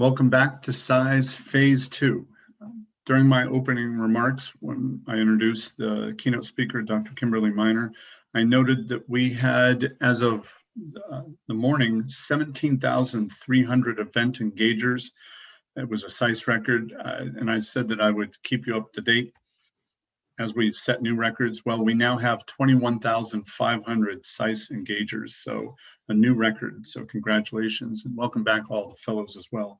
Welcome back to SISE Phase 2. During my opening remarks, when I introduced the keynote speaker, Dr. Kimberly Miner, I noted that we had, as of the morning, 17,300 event engagers. It was a SISE record, and I said that I would keep you up to date as we set new records. Well, we now have 21,500 SISE engagers, so a new record. So congratulations, and welcome back all the fellows as well.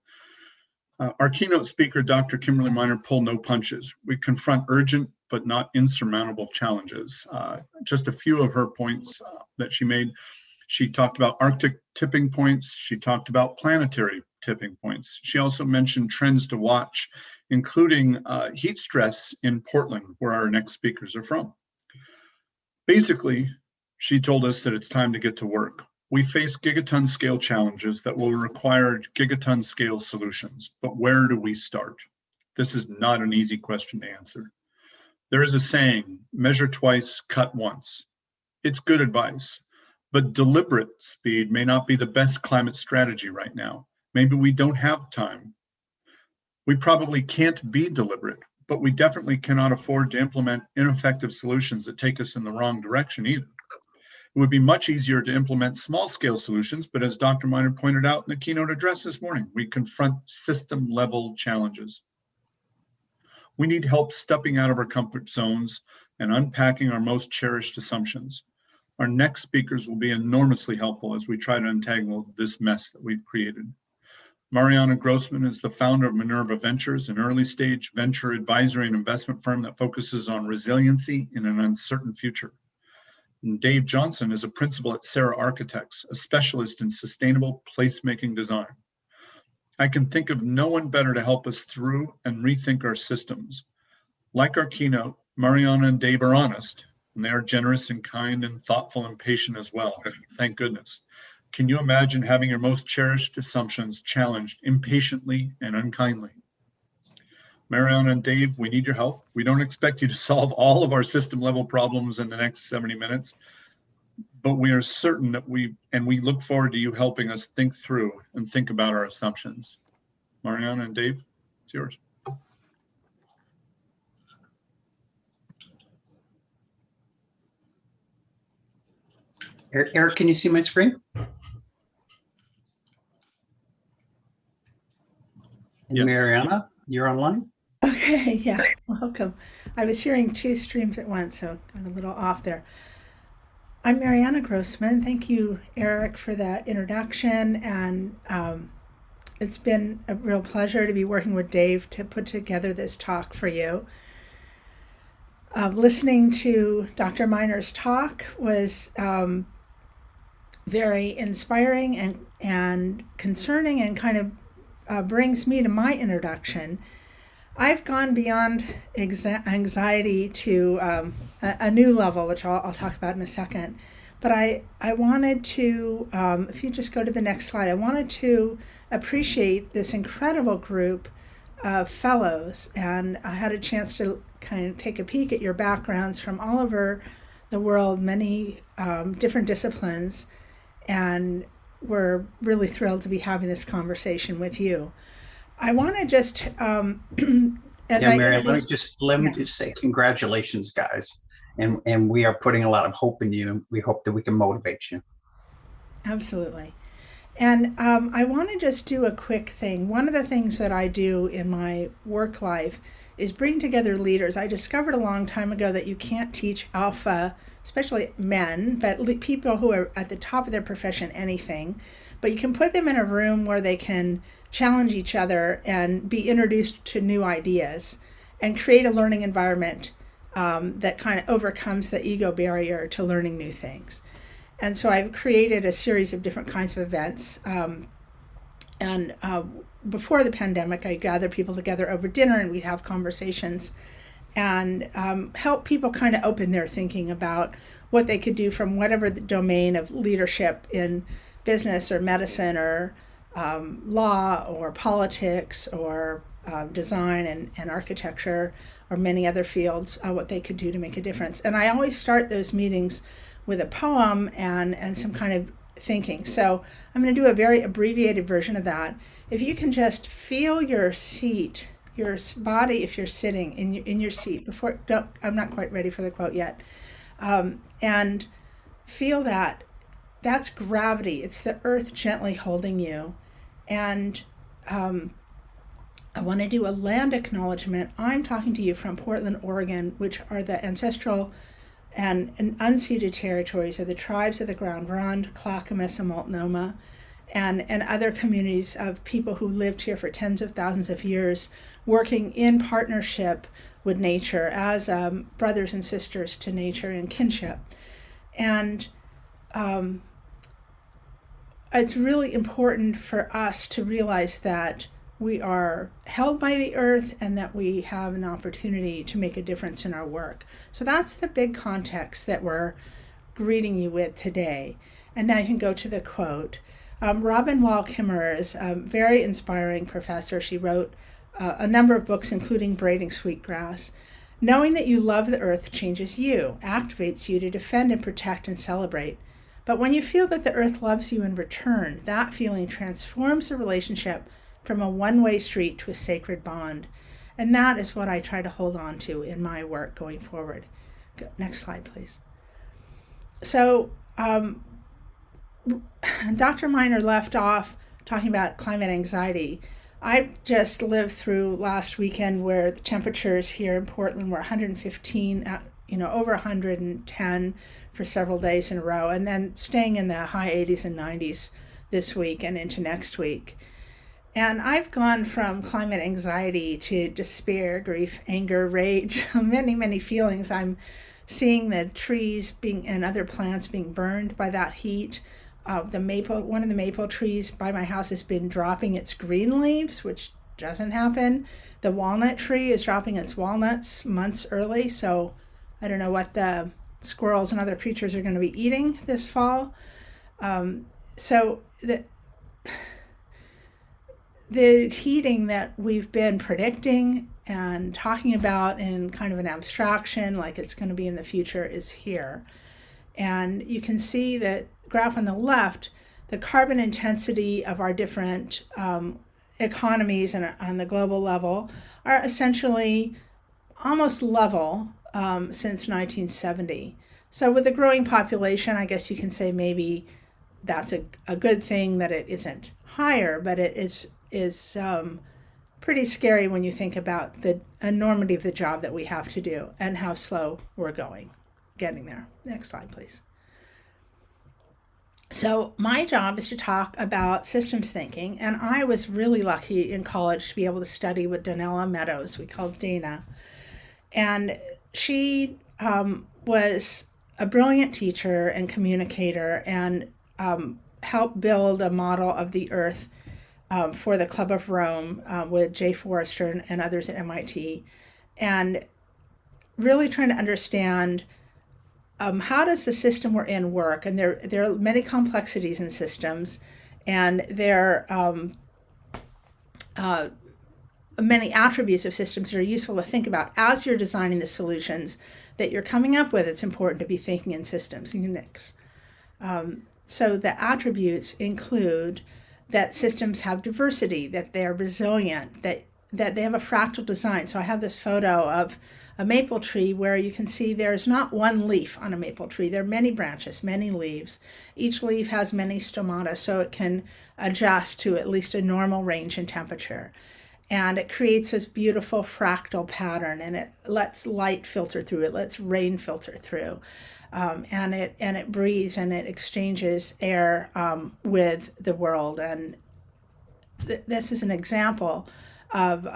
Our keynote speaker, Dr. Kimberly Miner, pulled no punches. We confront urgent but not insurmountable challenges. Just a few of her points that she made. She talked about Arctic tipping points. She talked about planetary tipping points. She also mentioned trends to watch, including heat stress in Portland, where our next speakers are from. Basically, she told us that it's time to get to work. We face gigaton scale challenges that will require gigaton scale solutions, but where do we start? This is not an easy question to answer. There is a saying, measure twice, cut once. It's good advice, but deliberate speed may not be the best climate strategy right now. Maybe we don't have time. We probably can't be deliberate, but we definitely cannot afford to implement ineffective solutions that take us in the wrong direction either. It would be much easier to implement small-scale solutions, but as Dr. Miner pointed out in the keynote address this morning, we confront system-level challenges. We need help stepping out of our comfort zones and unpacking our most cherished assumptions. Our next speakers will be enormously helpful as we try to untangle this mess that we've created. Marianna Grossman is the founder of Minerva Ventures, an early-stage venture advisory and investment firm that focuses on resiliency in an uncertain future. And Dave Johnson is a principal at SERA Architects, a specialist in sustainable placemaking design. I can think of no one better to help us through and rethink our systems. Like our keynote, Marianna and Dave are honest, and they are generous and kind and thoughtful and patient as well. Thank goodness. Can you imagine having your most cherished assumptions challenged impatiently and unkindly? Marianna and Dave, we need your help. We don't expect you to solve all of our system level problems in the next 70 minutes, but we are certain that we look forward to you helping us think through and think about our assumptions. Marianna and Dave, it's yours. Eric, can you see my screen? Yes. Marianna, you're online? Okay, yeah, welcome. I was hearing two streams at once, so got a little off there. I'm Marianna Grossman. Thank you, Eric, for that introduction. And it's been a real pleasure to be working with Dave to put together this talk for you. Listening to Dr. Miner's talk was very inspiring and concerning, and kind of brings me to my introduction. I've gone beyond anxiety to a new level, which I'll talk about in a second. But I wanted to, if you just go to the next slide, I wanted to appreciate this incredible group of fellows. And I had a chance to kind of take a peek at your backgrounds from all over the world, many different disciplines. And we're really thrilled to be having this conversation with you. I want to just, Mary, let me just say congratulations, guys. And we are putting a lot of hope in you. We hope that we can motivate you. Absolutely. And I want to just do a quick thing. One of the things that I do in my work life is bring together leaders. I discovered a long time ago that you can't teach alpha, especially men, but people who are at the top of their profession, anything. But you can put them in a room where they can challenge each other and be introduced to new ideas and create a learning environment that kind of overcomes the ego barrier to learning new things. And so I've created a series of different kinds of events. Before the pandemic, I gathered people together over dinner and we'd have conversations and help people kind of open their thinking about what they could do from whatever the domain of leadership in business or medicine or law or politics or design and architecture or many other fields, what they could do to make a difference. And I always start those meetings with a poem and some kind of thinking. So I'm going to do a very abbreviated version of that. If you can just feel your seat, your body, if you're sitting in your seat before, I'm not quite ready for the quote yet, and feel that's gravity. It's the earth gently holding you. And I want to do a land acknowledgement. I'm talking to you from Portland, Oregon, which are the ancestral and unceded territories of the tribes of the Ground Ronde, Clackamas, and Multnomah, and other communities of people who lived here for tens of thousands of years, working in partnership with nature as brothers and sisters to nature in kinship. And it's really important for us to realize that we are held by the earth and that we have an opportunity to make a difference in our work. So that's the big context that we're greeting you with today. And now you can go to the quote. Robin Wall Kimmerer is a very inspiring professor. She wrote a number of books, including Braiding Sweetgrass. Knowing that you love the earth changes you, activates you to defend and protect and celebrate. But when you feel that the earth loves you in return, that feeling transforms the relationship from a one-way street to a sacred bond. And that is what I try to hold on to in my work going forward. Next slide, please. So Dr. Miner left off talking about climate anxiety. I just lived through last weekend where the temperatures here in Portland were 115, over 110 for several days in a row, and then staying in the high 80s and 90s this week and into next week. And I've gone from climate anxiety to despair, grief, anger, rage, many, many feelings. I'm seeing the trees and other plants being burned by that heat. One of the maple trees by my house has been dropping its green leaves, which doesn't happen. The walnut tree is dropping its walnuts months early, so I don't know what the squirrels and other creatures are going to be eating this fall. The heating that we've been predicting and talking about in kind of an abstraction, like it's going to be in the future, is here. And you can see that graph on the left, the carbon intensity of our different economies and on the global level are essentially almost level since 1970. So with the growing population, I guess you can say maybe that's a good thing that it isn't higher, but it is pretty scary when you think about the enormity of the job that we have to do and how slow we're getting there. Next slide, please. So my job is to talk about systems thinking, and I was really lucky in college to be able to study with Donella Meadows. We called Dana. And she was a brilliant teacher and communicator and helped build a model of the earth for the Club of Rome with Jay Forrester and others at MIT, and really trying to understand how does the system we're in work. And there are many complexities in systems, and there are many attributes of systems that are useful to think about as you're designing the solutions that you're coming up with. It's important to be thinking in systems, Unix. So the attributes include that systems have diversity, that they're resilient, that they have a fractal design. So I have this photo of a maple tree where you can see there's not one leaf on a maple tree. There are many branches, many leaves. Each leaf has many stomata, so it can adjust to at least a normal range in temperature. And it creates this beautiful fractal pattern, and it lets light filter through, it lets rain filter through. And it breathes and it exchanges air with the world. And this is an example of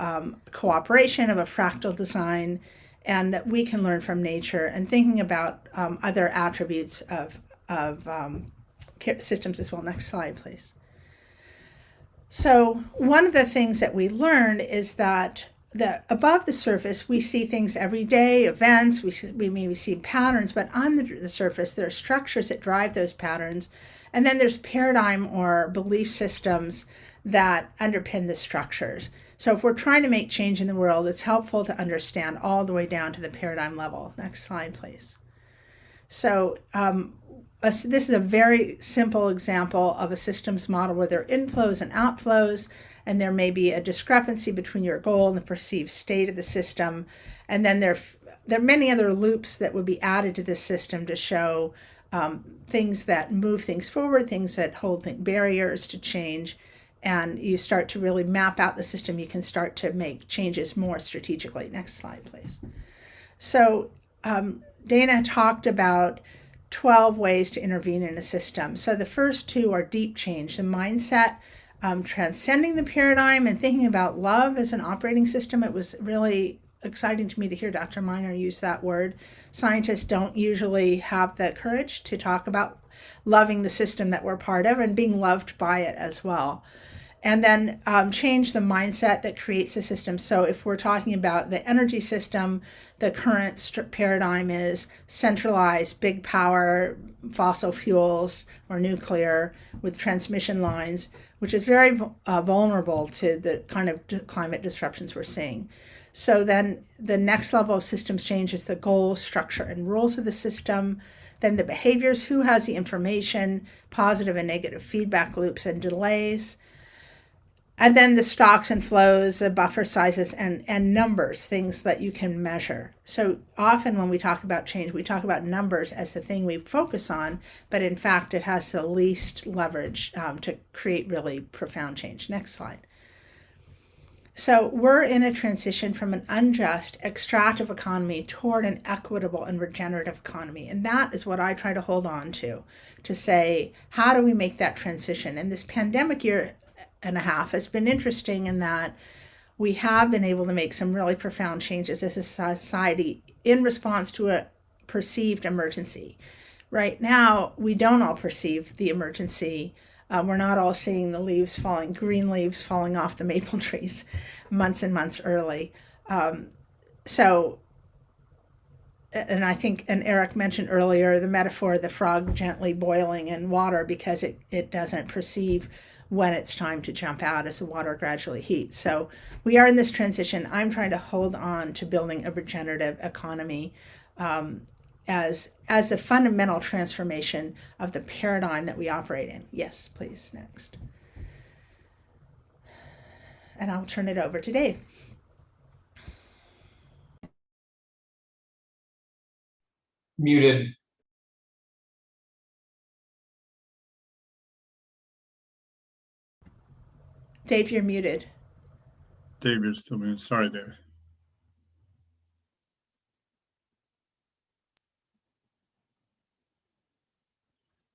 cooperation, of a fractal design, and that we can learn from nature, and thinking about other attributes of systems as well. Next slide, please. So one of the things that we learned is that above the surface, we see things every day, events, we maybe see patterns, but on the surface, there are structures that drive those patterns. And then there's paradigm or belief systems that underpin the structures. So if we're trying to make change in the world, it's helpful to understand all the way down to the paradigm level. Next slide, please. So this is a very simple example of a systems model where there are inflows and outflows, and there may be a discrepancy between your goal and the perceived state of the system. And then there are many other loops that would be added to this system to show things that move things forward, things that hold barriers to change. And you start to really map out the system. You can start to make changes more strategically. Next slide, please. So Dana talked about 12 ways to intervene in a system. So the first two are deep change, the mindset, transcending the paradigm and thinking about love as an operating system. It was really exciting to me to hear Dr. Miner use that word. Scientists don't usually have the courage to talk about loving the system that we're part of and being loved by it as well. And then change the mindset that creates a system. So if we're talking about the energy system, the current paradigm is centralized, big power, fossil fuels or nuclear with transmission lines, which is very vulnerable to the kind of climate disruptions we're seeing. So then the next level of systems change is the goals, structure, and rules of the system. Then the behaviors, who has the information, positive and negative feedback loops and delays. And then the stocks and flows, buffer sizes, and numbers, things that you can measure. So often when we talk about change, we talk about numbers as the thing we focus on, but in fact, it has the least leverage to create really profound change. Next slide. So we're in a transition from an unjust, extractive economy toward an equitable and regenerative economy. And that is what I try to hold on to say, how do we make that transition? And this pandemic year and a half has been interesting in that we have been able to make some really profound changes as a society in response to a perceived emergency. Right now, we don't all perceive the emergency. We're not all seeing the leaves falling, green leaves falling off the maple trees months and months early. And I think, and Eric mentioned earlier, the metaphor of the frog gently boiling in water because it doesn't perceive when it's time to jump out as the water gradually heats. So we are in this transition. I'm trying to hold on to building a regenerative economy as a fundamental transformation of the paradigm that we operate in. Yes, please, next. And I'll turn it over to Dave. Muted. Dave, you're muted. Dave, you're still muted. Sorry, Dave.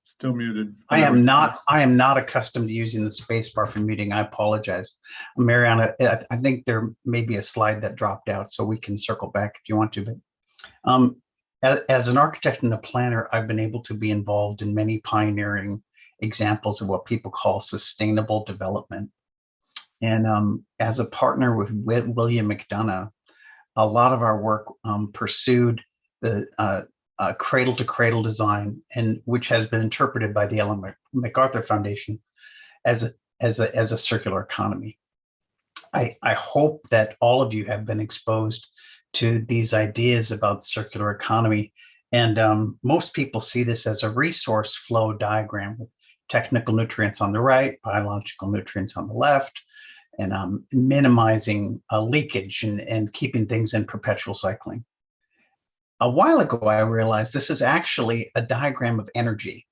Still muted. I am not accustomed to using the space bar for muting. I apologize. Marianna, I think there may be a slide that dropped out, so we can circle back if you want to. But as an architect and a planner, I've been able to be involved in many pioneering examples of what people call sustainable development. And as a partner with William McDonough, a lot of our work pursued the cradle-to-cradle design, and which has been interpreted by the Ellen MacArthur Foundation as a circular economy. I hope that all of you have been exposed to these ideas about circular economy, and most people see this as a resource flow diagram with technical nutrients on the right, biological nutrients on the left, and minimizing leakage and keeping things in perpetual cycling. A while ago, I realized this is actually a diagram of energy.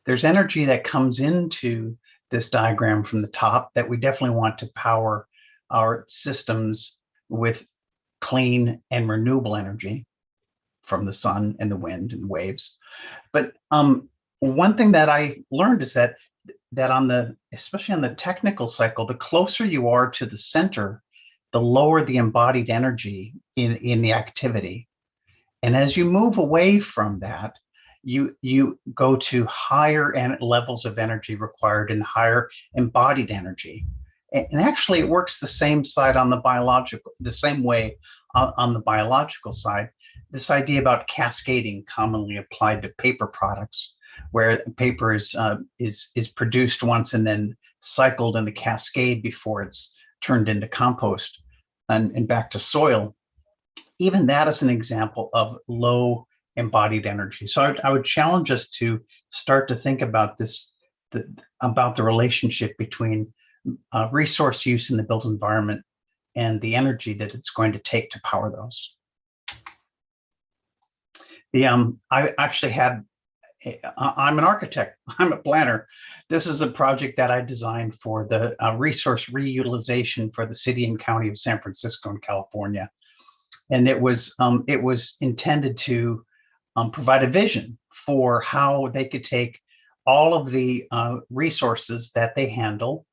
There's energy that comes into this diagram from the top that we definitely want to power our systems with clean and renewable energy from the sun and the wind and waves. But one thing that I learned is that especially on the technical cycle, the closer you are to the center, the lower the embodied energy in the activity. And as you move away from that, you go to higher levels of energy required and higher embodied energy. And actually, it works the same side on the same way on the biological side. This idea about cascading, commonly applied to paper products, where paper is produced once and then cycled in a cascade before it's turned into compost and back to soil. Even that is an example of low embodied energy. So I would challenge us to start to think about this, about the relationship between resource use in the built environment and the energy that it's going to take to power those. I actually had, I'm an architect, I'm a planner. This is a project that I designed for the resource reutilization for the city and county of San Francisco in California. And it was intended to provide a vision for how they could take all of the resources that they handle,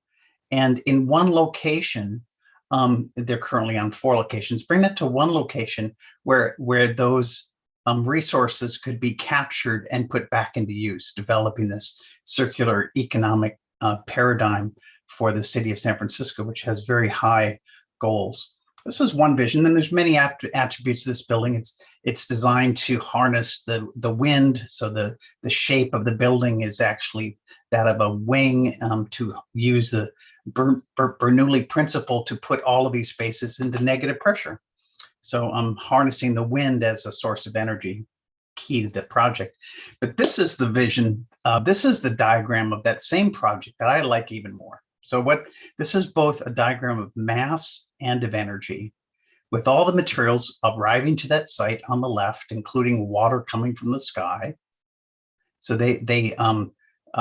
and in one location, they're currently on 4 locations, bring it to one location where those resources could be captured and put back into use, developing this circular economic paradigm for the city of San Francisco, which has very high goals. This is one vision, and there's many attributes of this building. It's designed to harness the wind, so the shape of the building is actually that of a wing, to use the Bernoulli principle to put all of these spaces into negative pressure. So I'm harnessing the wind as a source of energy, key to the project. But this is the vision. This is the diagram of that same project that I like even more. So this is both a diagram of mass and of energy, with all the materials arriving to that site on the left, including water coming from the sky. So they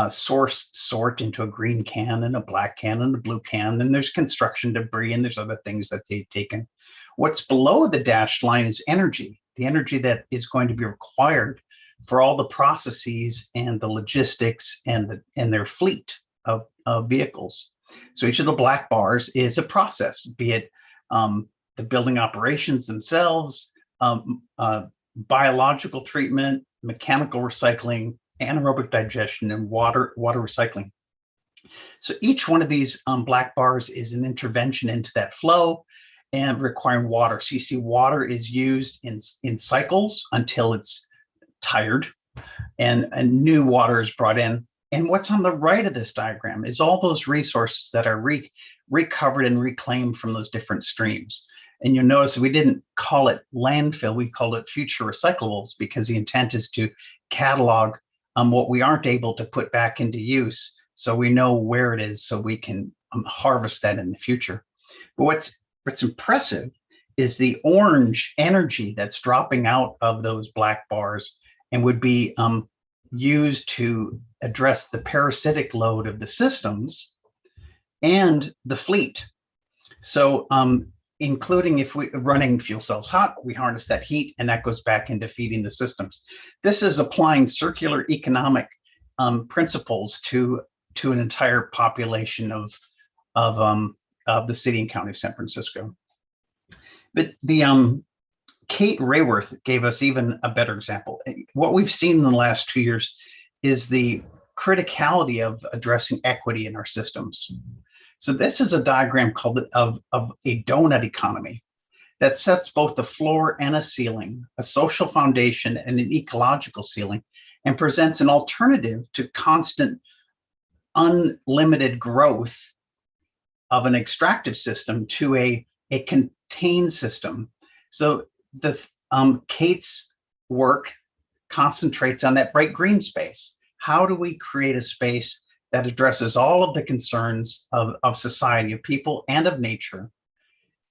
sort into a green can and a black can and a blue can, and there's construction debris and there's other things that they've taken. What's below the dashed line is energy, the energy that is going to be required for all the processes and the logistics and their fleet of vehicles. So each of the black bars is a process, be it the building operations themselves, biological treatment, mechanical recycling, anaerobic digestion, and water recycling. So each one of these black bars is an intervention into that flow and requiring water. So you see water is used in cycles until it's tired, and new water is brought in. And what's on the right of this diagram is all those resources that are recovered and reclaimed from those different streams. And you'll notice we didn't call it landfill, we called it future recyclables, because the intent is to catalog what we aren't able to put back into use, so we know where it is, so we can harvest that in the future. But what's impressive is the orange energy that's dropping out of those black bars and would be used to address the parasitic load of the systems and the fleet. So including if we're running fuel cells hot, we harness that heat and that goes back into feeding the systems. This is applying circular economic principles to an entire population of the city and county of San Francisco. But the Kate Rayworth gave us even a better example. What we've seen in the last 2 years is the criticality of addressing equity in our systems. So this is a diagram called of a donut economy that sets both the floor and a ceiling, a social foundation and an ecological ceiling, and presents an alternative to constant unlimited growth of an extractive system to a contained system. So the Kate's work concentrates on that bright green space. How do we create a space that addresses all of the concerns of society, of people, and of nature,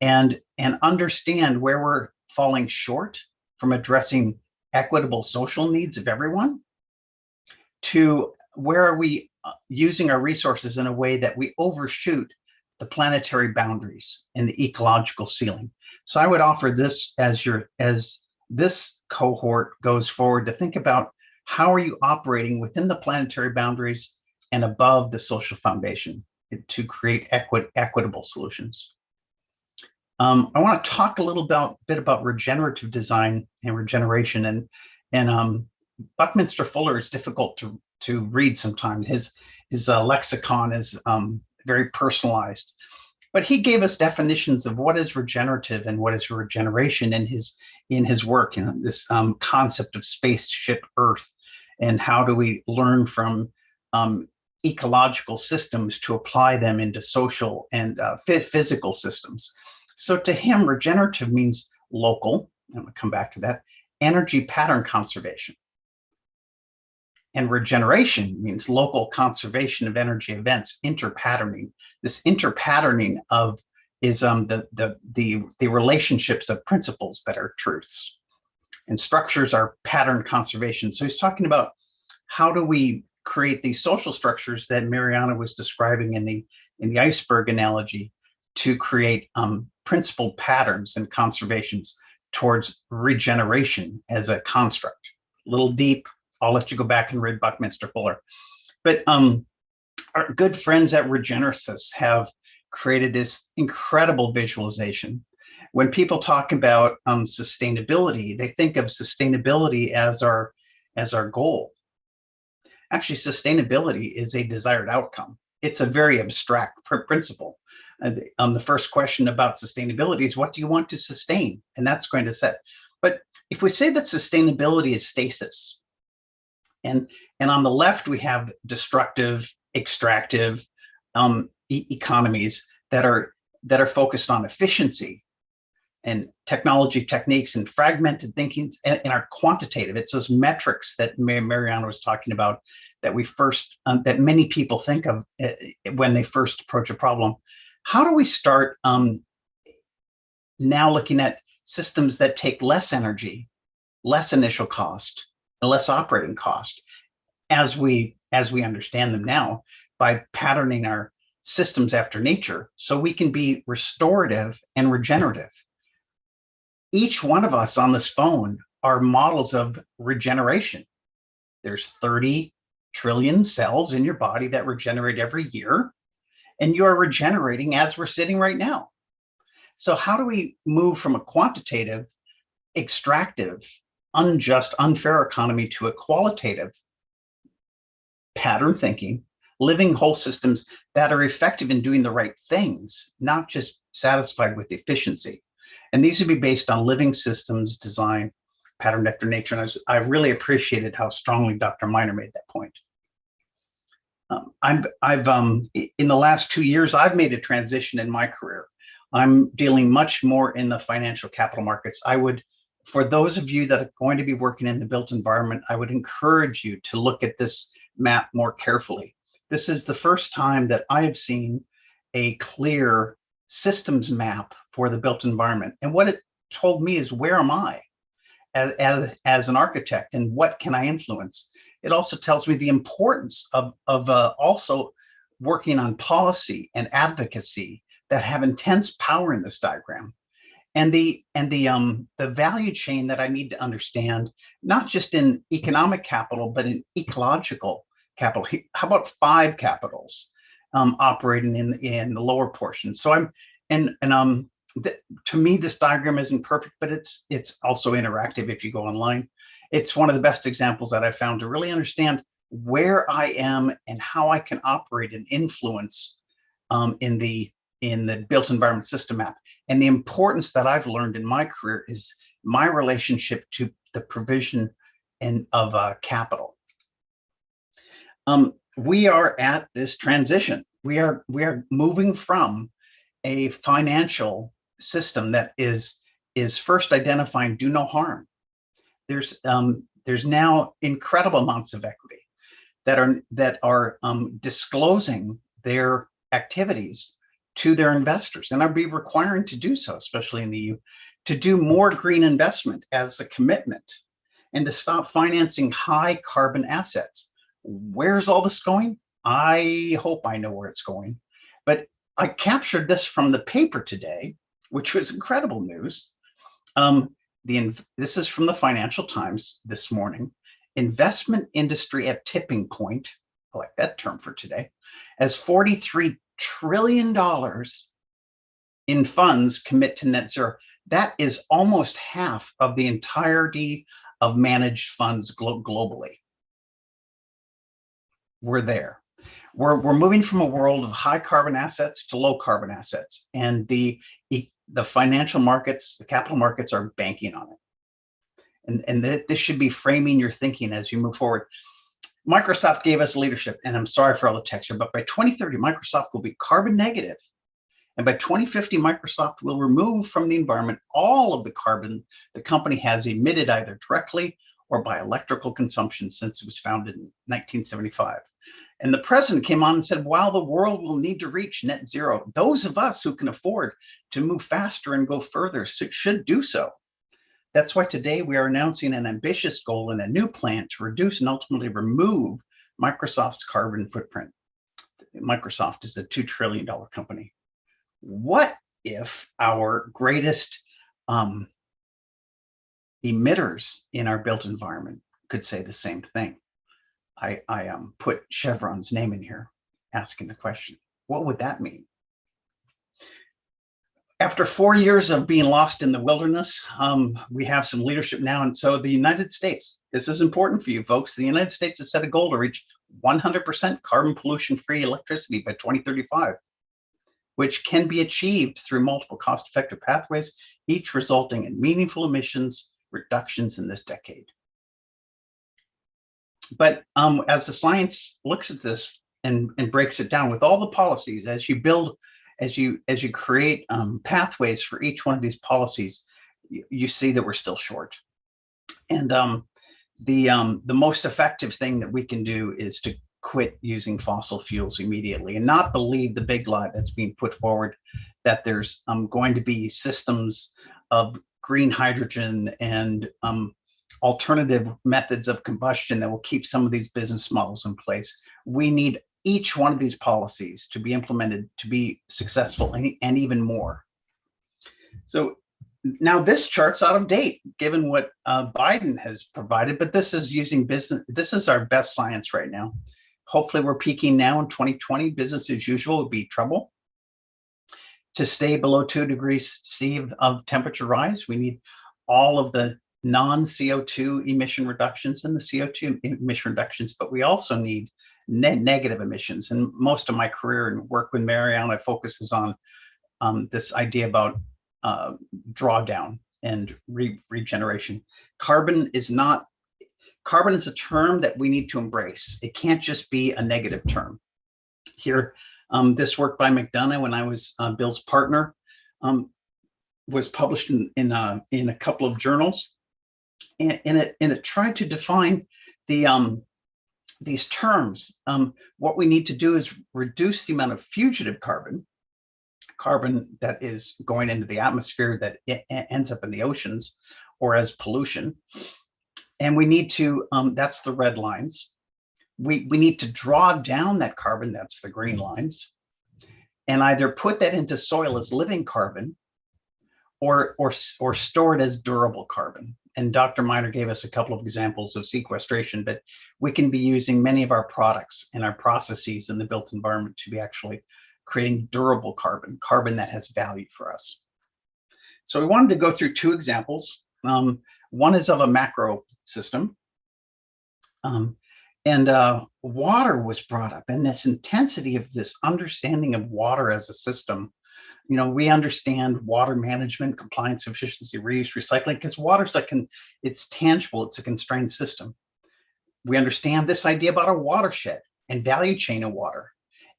and understand where we're falling short from addressing equitable social needs of everyone, to where are we using our resources in a way that we overshoot the planetary boundaries and the ecological ceiling. So I would offer this as this cohort goes forward to think about how are you operating within the planetary boundaries and above the social foundation to create equitable solutions. I want to talk a little bit about regenerative design and regeneration, and Buckminster Fuller is difficult to read sometimes. His lexicon is very personalized, but he gave us definitions of what is regenerative and what is regeneration in his work, this concept of spaceship Earth, and how do we learn from ecological systems to apply them into social and physical systems. So to him, regenerative means local, and we'll come back to that, energy pattern conservation. And regeneration means local conservation of energy events, interpatterning. This interpatterning of is the relationships of principles that are truths, and structures are pattern conservation. So he's talking about how do we create these social structures that Marianna was describing in the iceberg analogy to create principled patterns and conservations towards regeneration as a construct. A little deep. I'll let you go back and read Buckminster Fuller. But our good friends at Regenesis have created this incredible visualization. When people talk about sustainability, they think of sustainability as our goal. Actually, sustainability is a desired outcome. It's a very abstract principle. The first question about sustainability is, what do you want to sustain? And that's going to set. But if we say that sustainability is stasis, and on the left, we have destructive, extractive economies that are focused on efficiency and technology techniques and fragmented thinking, and are quantitative. It's those metrics that Marianna was talking about that we first that many people think of when they first approach a problem. How do we start now looking at systems that take less energy, less initial cost, and less operating cost as we understand them now, by patterning our systems after nature, so we can be restorative and regenerative? Each one of us on this phone are models of regeneration. There's 30 trillion cells in your body that regenerate every year, and you are regenerating as we're sitting right now. So how do we move from a quantitative, extractive, unjust, unfair economy to a qualitative pattern thinking, living whole systems that are effective in doing the right things, not just satisfied with efficiency? And these would be based on living systems design, patterned after nature. And I really appreciated how strongly Dr. Miner made that point. In the last 2 years, I've made a transition in my career. I'm dealing much more in the financial capital markets. For those of you that are going to be working in the built environment, I would encourage you to look at this map more carefully. This is the first time that I have seen a clear systems map for the built environment. And what it told me is, where am I as an architect, and what can I influence? It also tells me the importance of also working on policy and advocacy that have intense power in this diagram. And the value chain that I need to understand, not just in economic capital, but in ecological capital. How about 5 capitals operating in the lower portion? So to me, this diagram isn't perfect, but it's also interactive if you go online. It's one of the best examples that I found to really understand where I am and how I can operate and influence in the built environment system map. And the importance that I've learned in my career is my relationship to the provision of capital. We are at this transition. We are moving from a financial system that is first identifying do no harm. There's now incredible amounts of equity that are disclosing their activities to their investors, and are be requiring to do so, especially in the EU, to do more green investment as a commitment, and to stop financing high carbon assets. Where's all this going? I hope I know where it's going, but I captured this from the paper today, which was incredible news. This is from the Financial Times this morning. Investment industry at tipping point, I like that term for today, as $43 trillion in funds commit to net zero. That is almost half of the entirety of managed funds globally. We're there. We're moving from a world of high carbon assets to low carbon assets, and the financial markets, the capital markets, are banking on it. And this should be framing your thinking as you move forward. Microsoft gave us leadership, and I'm sorry for all the texture, but by 2030, Microsoft will be carbon negative And by 2050, Microsoft will remove from the environment all of the carbon the company has emitted either directly or by electrical consumption since it was founded in 1975. And the president came on and said, while the world will need to reach net zero, those of us who can afford to move faster and go further should do so. That's why today we are announcing an ambitious goal and a new plan to reduce and ultimately remove Microsoft's carbon footprint. Microsoft is a $2 trillion company. What if our greatest emitters in our built environment could say the same thing? I put Chevron's name in here, asking the question, what would that mean? After 4 years of being lost in the wilderness, we have some leadership now. And so the United States, this is important for you folks, the United States has set a goal to reach 100% carbon pollution-free electricity by 2035, which can be achieved through multiple cost-effective pathways, each resulting in meaningful emissions reductions in this decade. But as the science looks at this and breaks it down with all the policies, as you build, as you create pathways for each one of these policies, you see that we're still short. And the most effective thing that we can do is to quit using fossil fuels immediately and not believe the big lie that's being put forward that there's going to be systems of green hydrogen and alternative methods of combustion that will keep some of these business models in place. We need each one of these policies to be implemented to be successful and even more. So now this chart's out of date given what Biden has provided, but this is using business. This is our best science right now. Hopefully we're peaking now in 2020. Business as usual would be trouble. To stay below 2 degrees C of temperature rise, we need all of the non-CO2 emission reductions and the CO2 emission reductions, but we also need negative emissions. And most of my career and work with Marianna focuses on this idea about drawdown and regeneration. Carbon is a term that we need to embrace. It can't just be a negative term. Here, this work by McDonough, when I was Bill's partner, was published in a couple of journals, and it tried to define these terms. What we need to do is reduce the amount of fugitive carbon that is going into the atmosphere that ends up in the oceans or as pollution. And we need to, that's the red lines. We need to draw down that carbon, that's the green lines, and either put that into soil as living carbon or store it as durable carbon. And Dr. Miner gave us a couple of examples of sequestration, but we can be using many of our products and our processes in the built environment to be actually creating durable carbon, carbon that has value for us. So we wanted to go through 2 examples. One is of a macro system, and water was brought up, and this intensity of this understanding of water as a system. You know, we understand water management, compliance, efficiency, reuse, recycling, because water's it's tangible, it's a constrained system. We understand this idea about a watershed and value chain of water.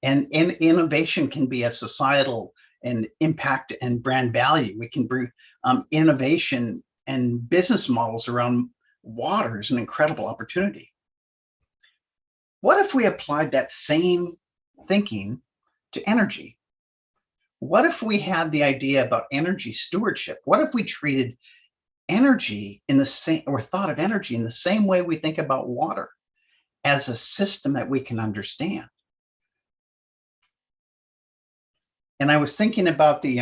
And innovation can be a societal and impact and brand value. We can bring innovation and business models around water is an incredible opportunity. What if we applied that same thinking to energy? What if we had the idea about energy stewardship? What if we treated energy in the same, or thought of energy in the same way we think about water, as a system that we can understand? And I was thinking about the,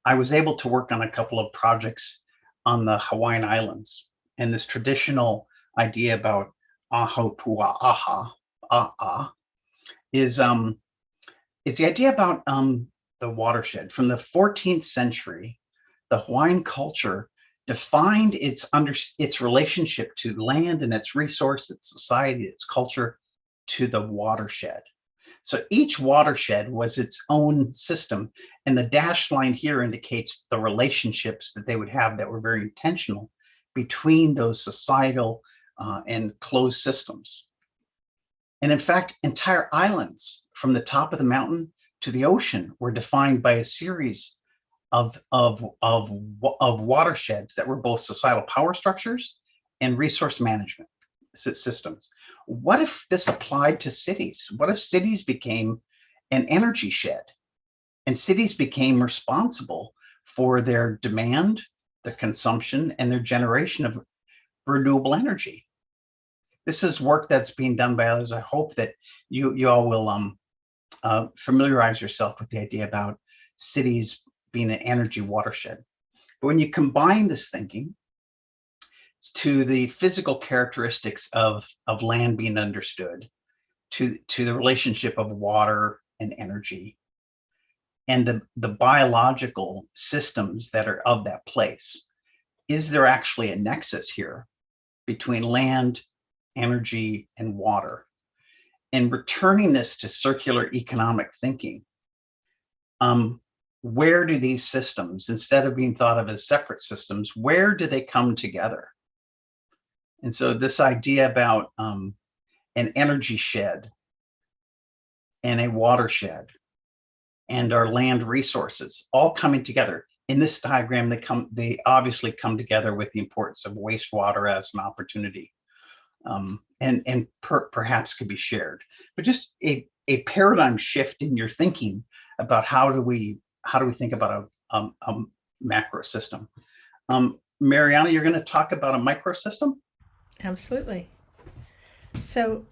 I was able to work on a couple of projects on the Hawaiian Islands, and this traditional idea about aha pua aha is it's the idea about the watershed. From the 14th century, the Hawaiian culture defined its relationship to land and its resource, its society, its culture, to the watershed. So each watershed was its own system, and the dashed line here indicates the relationships that they would have that were very intentional between those societal and closed systems. And in fact, entire islands from the top of the mountain to the ocean were defined by a series of watersheds that were both societal power structures and resource management systems. What if this applied to cities? What if cities became an energy shed and cities became responsible for their demand, their consumption, and their generation of renewable energy? This is work that's being done by others. I hope that you all will familiarize yourself with the idea about cities being an energy watershed. But when you combine this thinking to the physical characteristics of land being understood, to the relationship of water and energy, and the biological systems that are of that place, is there actually a nexus here between land, energy, and water? And returning this to circular economic thinking, where do these systems, instead of being thought of as separate systems, where do they come together? And so this idea about an energy shed and a watershed and our land resources all coming together. In this diagram, they obviously come together with the importance of wastewater as an opportunity, and perhaps could be shared. But just a paradigm shift in your thinking about how do we think about a macro system. Marianna, you're going to talk about a microsystem? Absolutely. So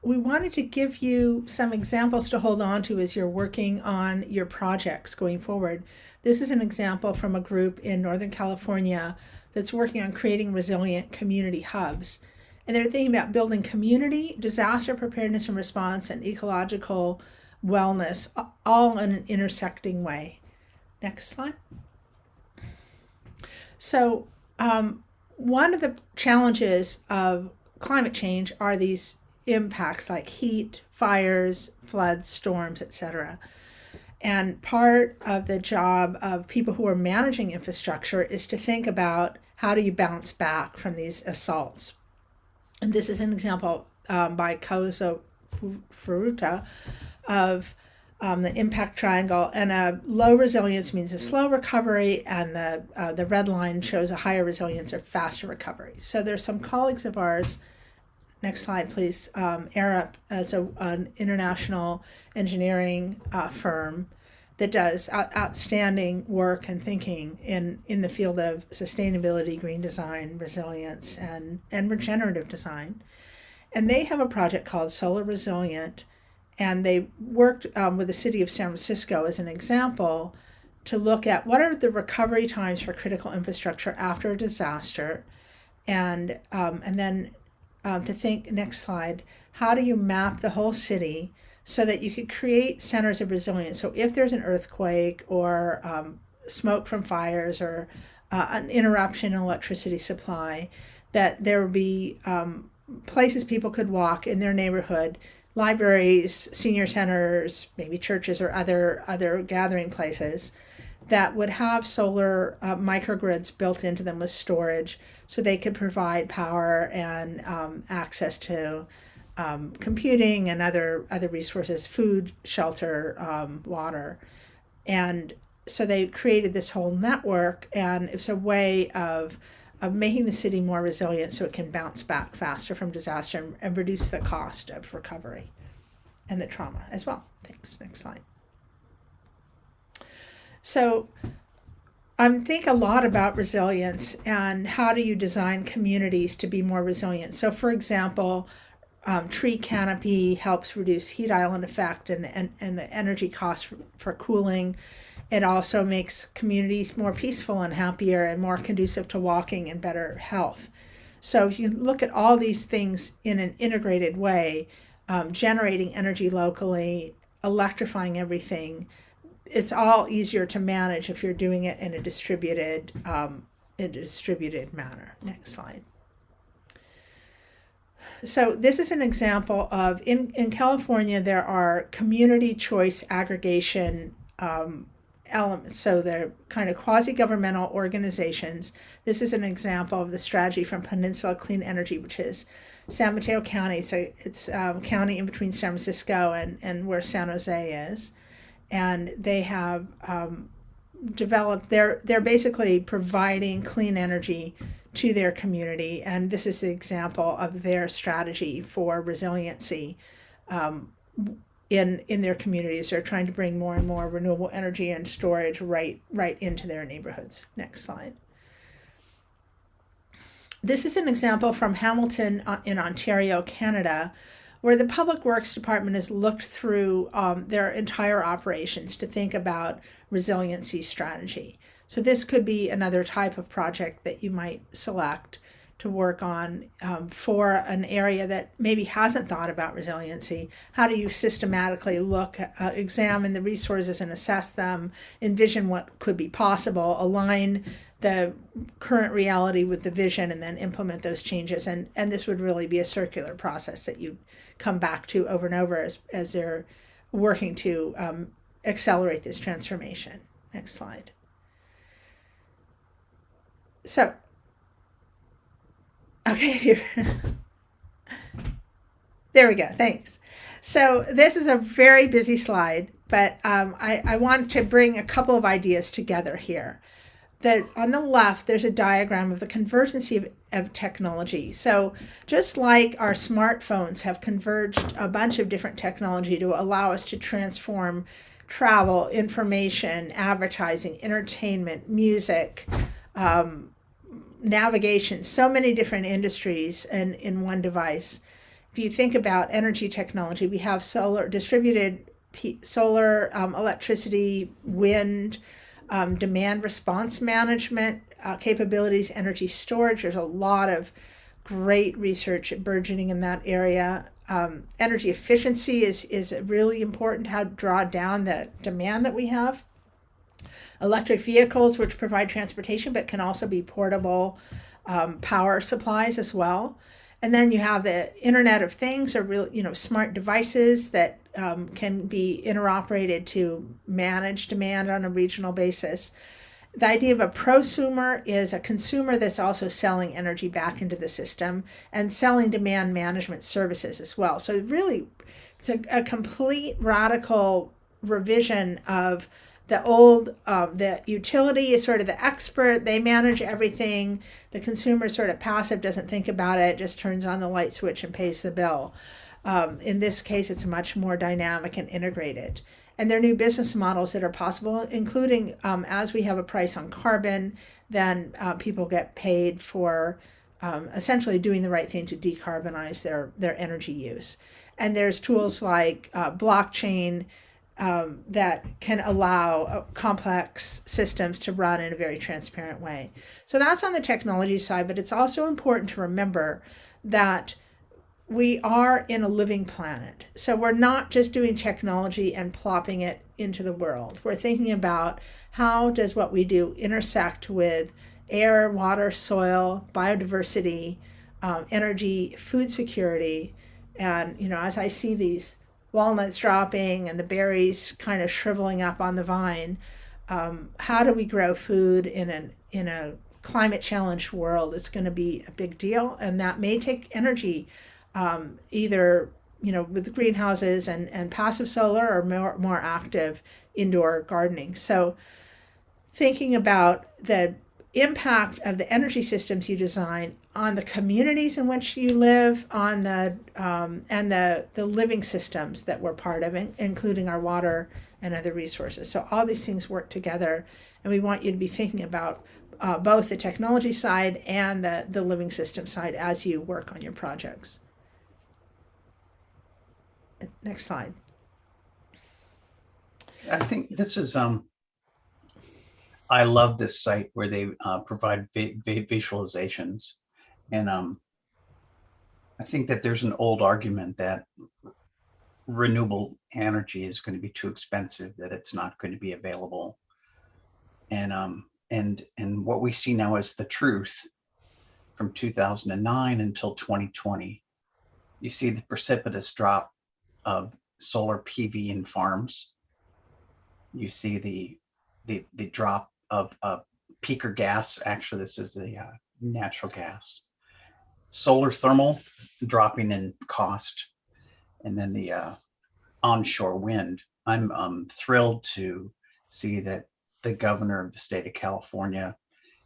we wanted to give you some examples to hold on to as you're working on your projects going forward. This is an example from a group in Northern California that's working on creating resilient community hubs. And they're thinking about building community, disaster preparedness and response, and ecological wellness, all in an intersecting way. Next slide. So one of the challenges of climate change are these impacts like heat, fires, floods, storms, etc. And part of the job of people who are managing infrastructure is to think about how do you bounce back from these assaults. And this is an example by Kauzo Furuta of the impact triangle. And a low resilience means a slow recovery, and the red line shows a higher resilience or faster recovery. So there's some colleagues of ours. Next slide, please. Arup, it's an international engineering firm that does outstanding work and thinking in the field of sustainability, green design, resilience, and regenerative design. And they have a project called Solar Resilient, and they worked with the city of San Francisco as an example to look at what are the recovery times for critical infrastructure after a disaster, and then to think, next slide, how do you map the whole city so that you could create centers of resilience? So if there's an earthquake or smoke from fires or an interruption in electricity supply, that there would be places people could walk in their neighborhood, libraries, senior centers, maybe churches or other gathering places that would have solar microgrids built into them with storage, so they could provide power and access to computing and other resources, food, shelter, water. And so they created this whole network, and it's a way of making the city more resilient so it can bounce back faster from disaster and reduce the cost of recovery and the trauma as well. Thanks. Next slide. So I think a lot about resilience and how do you design communities to be more resilient. So for example, tree canopy helps reduce heat island effect and the energy costs for cooling. It also makes communities more peaceful and happier and more conducive to walking and better health. So if you look at all these things in an integrated way, generating energy locally, electrifying everything, it's all easier to manage if you're doing it in a distributed manner. Next slide. So this is an example of, in California, there are community choice aggregation elements. So they're kind of quasi-governmental organizations. This is an example of the strategy from Peninsula Clean Energy, which is San Mateo County. So it's county in between San Francisco and where San Jose is. And they have developed, they're basically providing clean energy to their community. And this is the example of their strategy for resiliency in their communities. They're trying to bring more and more renewable energy and storage right into their neighborhoods. Next slide. This is an example from Hamilton in Ontario, Canada, where the Public Works Department has looked through their entire operations to think about resiliency strategy. So this could be another type of project that you might select to work on for an area that maybe hasn't thought about resiliency. How do you systematically look, examine the resources and assess them, envision what could be possible, align the current reality with the vision, and then implement those changes. And this would really be a circular process that you come back to over and over as they're working to accelerate this transformation. Next slide. So, okay, there we go, thanks. So this is a very busy slide, but I want to bring a couple of ideas together here. That on the left, there's a diagram of the convergence of technology. So just like our smartphones have converged a bunch of different technology to allow us to transform travel, information, advertising, entertainment, music, navigation, so many different industries in one device. If you think about energy technology, we have solar, distributed solar, electricity, wind, demand response management capabilities, energy storage. There's a lot of great research burgeoning in that area. Energy efficiency is really important, how to draw down the demand that we have. Electric vehicles, which provide transportation, but can also be portable power supplies as well. And then you have the Internet of Things, or real, smart devices that can be interoperated to manage demand on a regional basis. The idea of a prosumer is a consumer that's also selling energy back into the system and selling demand management services as well. So really, it's a complete radical revision of the old, the utility is sort of the expert, they manage everything. The consumer is sort of passive, doesn't think about it, just turns on the light switch and pays the bill. In this case, it's much more dynamic and integrated. And there are new business models that are possible, including as we have a price on carbon, then people get paid for essentially doing the right thing to decarbonize their energy use. And there's tools like blockchain, that can allow complex systems to run in a very transparent way. So that's on the technology side, but it's also important to remember that we are in a living planet. So we're not just doing technology and plopping it into the world. We're thinking about how does what we do intersect with air, water, soil, biodiversity, energy, food security. And, as I see these walnuts dropping and the berries kind of shriveling up on the vine, how do we grow food in a climate challenged world? It's going to be a big deal, and that may take energy, either with the greenhouses and passive solar, or more active indoor gardening. So thinking about the impact of the energy systems you design on the communities in which you live, on the and the living systems that we're part of, including our water and other resources. So all these things work together, and we want you to be thinking about both the technology side and the living system side as you work on your projects. Next slide. I think this is I love this site where they provide visualizations, and I think that there's an old argument that renewable energy is going to be too expensive, that it's not going to be available, and what we see now is the truth. From 2009 until 2020, you see the precipitous drop of solar PV in farms. You see the drop of peaker gas. Actually, this is the natural gas. solar thermal dropping in cost, and then the onshore wind. I'm thrilled to see that the governor of the state of California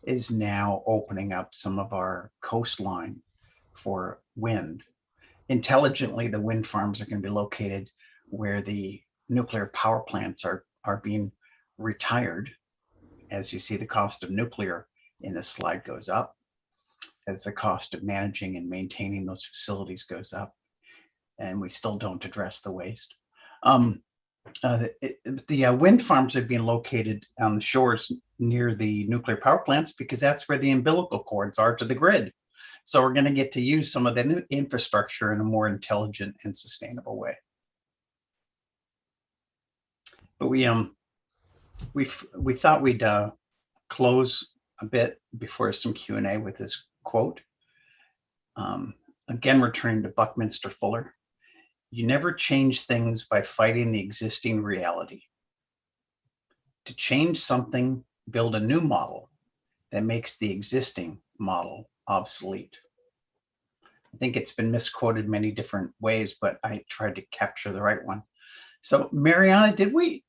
is now opening up some of our coastline for wind. Intelligently, the wind farms are going to be located where the nuclear power plants are being retired. As you see, the cost of nuclear in this slide goes up as the cost of managing and maintaining those facilities goes up, and we still don't address the waste. The wind farms are being located on the shores near the nuclear power plants because that's where the umbilical cords are to the grid. So we're going to get to use some of the new infrastructure in a more intelligent and sustainable way. But we thought we'd close a bit before some Q&A with this quote. Again, returning to Buckminster Fuller. You never change things by fighting the existing reality. To change something, build a new model that makes the existing model obsolete. I think it's been misquoted many different ways, but I tried to capture the right one. So Marianna, did we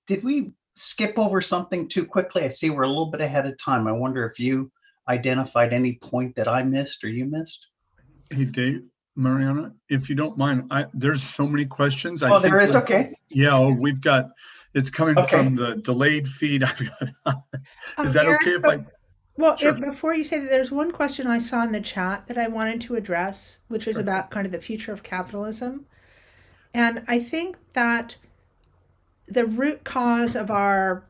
skip over something too quickly? I see we're a little bit ahead of time. I wonder if you identified any point that I missed or you missed. Hey, Dave, Marianna, if you don't mind, there's so many questions. Oh, there is? Okay. Yeah, we've got, it's coming from the delayed feed. I've got, is that okay if I? Well, Sure. before you say that, there's one question I saw in the chat that I wanted to address, which was about kind of the future of capitalism. And I think that the root cause of our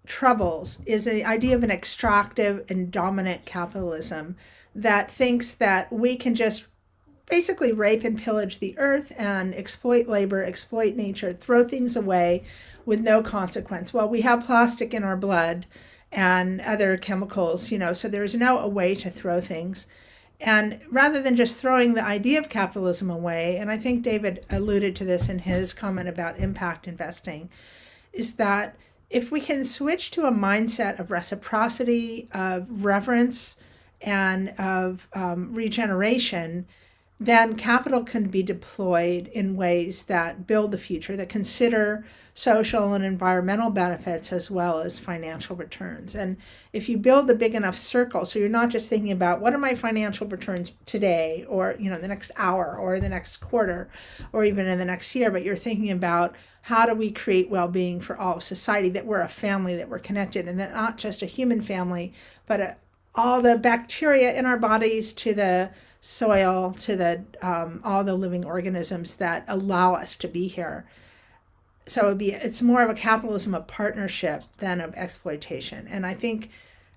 troubles is the idea of an extractive and dominant capitalism that thinks that we can just basically rape and pillage the earth and exploit labor, exploit nature, throw things away with no consequence. Well, we have plastic in our blood and other chemicals, so there's no way to throw things. And rather than just throwing the idea of capitalism away, and I think David alluded to this in his comment about impact investing, is that if we can switch to a mindset of reciprocity, of reverence, and of regeneration, then capital can be deployed in ways that build the future, that consider social and environmental benefits as well as financial returns. And if you build a big enough circle, so you're not just thinking about what are my financial returns today or the next hour or the next quarter or even in the next year, but you're thinking about how do we create well-being for all of society, that we're a family, that we're connected, and that not just a human family, but all the bacteria in our bodies to the soil to the all the living organisms that allow us to be here. So it's more of a capitalism of partnership than of exploitation. And I think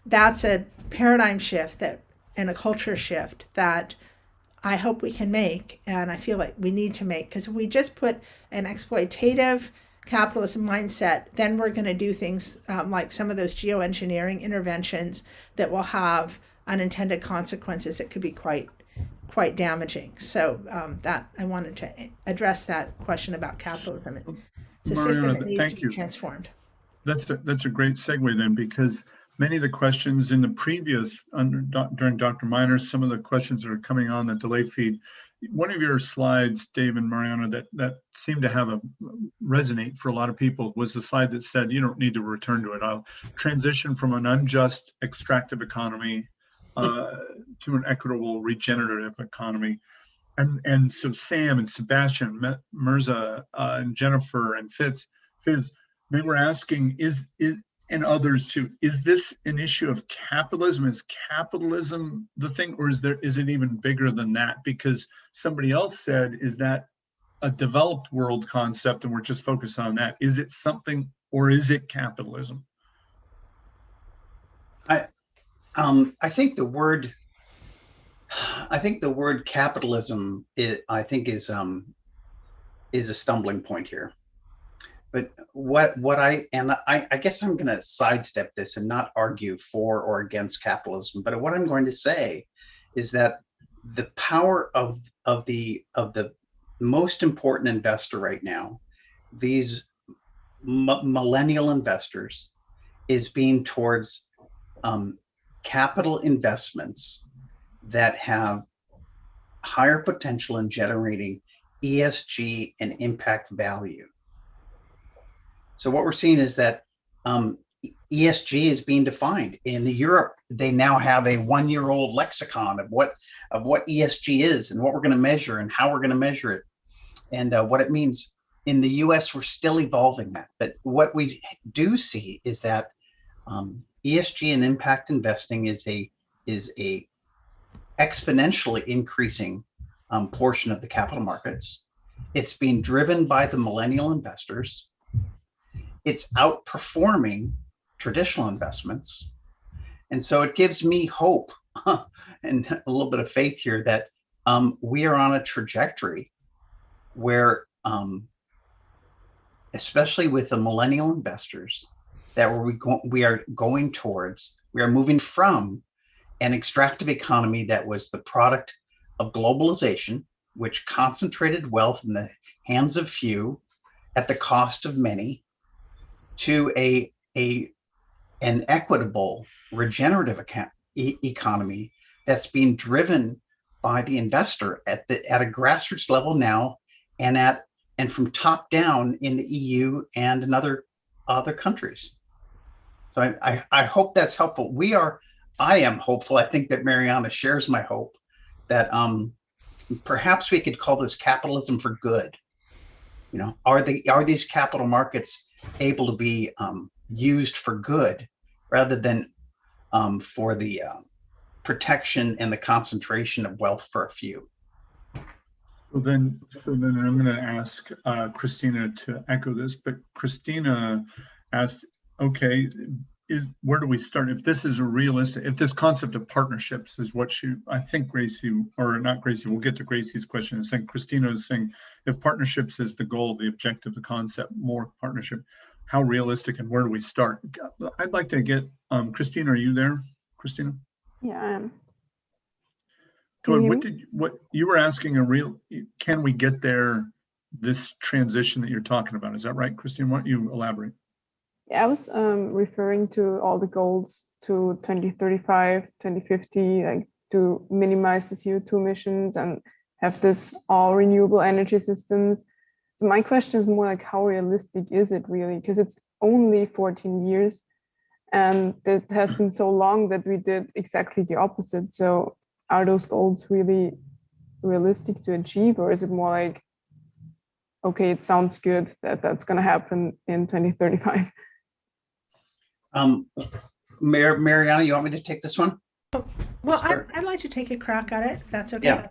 that's a paradigm shift and a culture shift that I hope we can make, and I feel like we need to make, because if we just put an exploitative capitalist mindset, then we're going to do things like some of those geoengineering interventions that will have unintended consequences that could be quite damaging. So that I wanted to address that question about capitalism. It's a system that needs to be transformed. That's a great segue then, because many of the questions in the previous during Dr. Miner's, some of the questions that are coming on the delay feed. One of your slides, Dave and Marianna, that seemed to have resonate for a lot of people was the slide that said you don't need to return to it. I'll transition from an unjust extractive economy to an equitable regenerative economy. And so Sam and Sebastian, Mirza and Jennifer and Fizz, they were asking, and others too, is this an issue of capitalism? Is capitalism the thing, or is it even bigger than that? Because somebody else said, is that a developed world concept and we're just focused on that? Is it something, or is it capitalism? I think the word capitalism is a stumbling point here. But I guess I'm going to sidestep this and not argue for or against capitalism. But what I'm going to say is that the power of the most important investor right now, these millennial investors, is being towards capital investments that have higher potential in generating ESG and impact value. So what we're seeing is that ESG is being defined. In Europe, they now have a 1-year-old lexicon of what ESG is and what we're going to measure and how we're going to measure it and what it means. In the US, we're still evolving that. But what we do see is that ESG and impact investing is a exponentially increasing portion of the capital markets. It's being driven by the millennial investors. It's outperforming traditional investments. And so it gives me hope and a little bit of faith here that we are on a trajectory where, especially with the millennial investors, that we are moving from an extractive economy that was the product of globalization, which concentrated wealth in the hands of few at the cost of many, to an equitable, regenerative economy that's being driven by the investor at a grassroots level now, and from top down in the EU and in other countries. So I hope that's helpful. I am hopeful. I think that Marianna shares my hope that perhaps we could call this capitalism for good. You know, are these capital markets able to be used for good rather than for the protection and the concentration of wealth for a few? So then I'm going to ask Christina to echo this, but Christina asked, okay, where do we start? If this is if this concept of partnerships is what I think Gracie, or not Gracie, we'll get to Gracie's question. I think Christina is saying, if partnerships is the goal, the objective, the concept, more partnership, how realistic and where do we start? I'd like to get, Christina, are you there, Christina? Yeah, I am. So what you were asking can we get there, this transition that you're talking about? Is that right, Christine? Why don't you elaborate? Yeah, I was referring to all the goals to 2035, 2050, like to minimize the CO2 emissions and have this all renewable energy systems. So my question is more like, how realistic is it really? Because it's only 14 years and it has been so long that we did exactly the opposite. So are those goals really realistic to achieve, or is it more like, okay, it sounds good that that's going to happen in 2035? Marianna, you want me to take this one? Well, I'd like to take a crack at it, if that's okay. Yeah,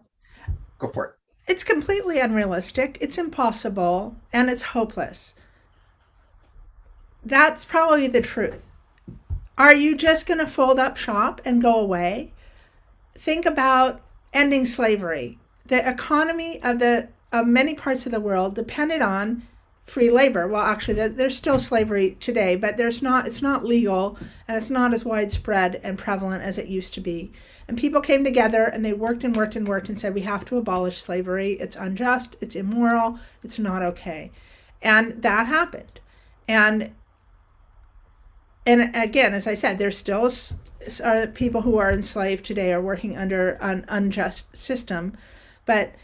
go for it. It's completely unrealistic, it's impossible, and it's hopeless. That's probably the truth. Are you just going to fold up shop and go away? Think about ending slavery. The economy of many parts of the world depended on free labor. Well, actually, there's still slavery today, but it's not legal, and it's not as widespread and prevalent as it used to be. And people came together and they worked and worked and worked and said, we have to abolish slavery. It's unjust, it's immoral, it's not okay. And that happened. And again, as I said, there's still are people who are enslaved today are working under an unjust system, but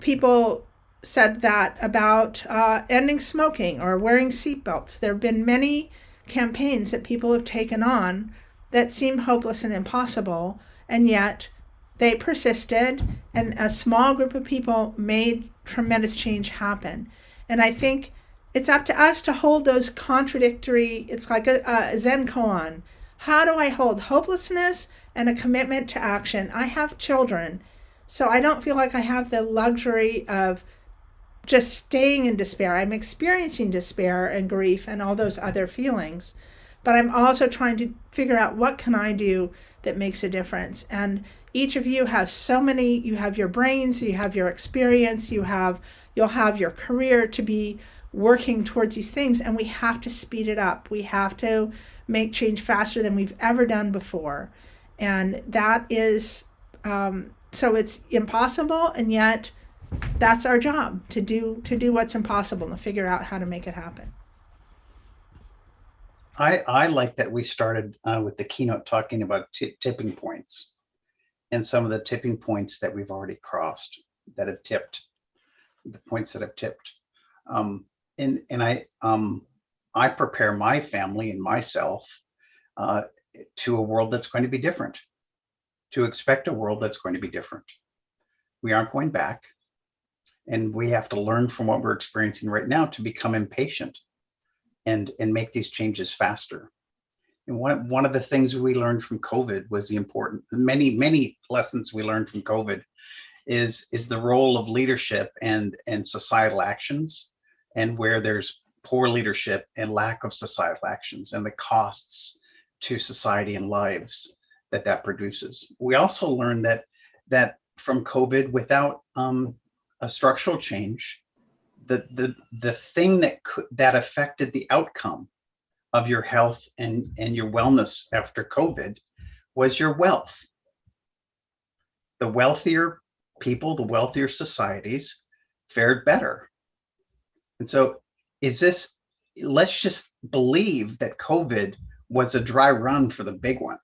people said that about ending smoking or wearing seatbelts. There have been many campaigns that people have taken on that seem hopeless and impossible, and yet they persisted, and a small group of people made tremendous change happen. And I think it's up to us to hold those contradictory, it's like a Zen koan. How do I hold hopelessness and a commitment to action? I have children, so I don't feel like I have the luxury of just staying in despair. I'm experiencing despair and grief and all those other feelings, but I'm also trying to figure out what can I do that makes a difference. And each of you has you have your brains, you have your experience, you'll have your career to be working towards these things, and we have to speed it up. We have to make change faster than we've ever done before. And that is, so it's impossible, and yet that's our job, to do what's impossible and to figure out how to make it happen. I like that we started with the keynote talking about tipping points. and some of the tipping points that we've already crossed, that have tipped, the points that have tipped. And I prepare my family and myself to a world that's going to be different, to expect a world that's going to be different. We aren't going back, and we have to learn from what we're experiencing right now to become impatient and make these changes faster. And one of the things we learned from COVID was many lessons we learned from COVID is the role of leadership and societal actions, and where there's poor leadership and lack of societal actions, and the costs to society and lives that produces. We also learned that from COVID, without a structural change, the thing that affected the outcome of your health and your wellness after COVID was your wealth. The wealthier people, the wealthier societies fared better. And so let's just believe that COVID was a dry run for the big one,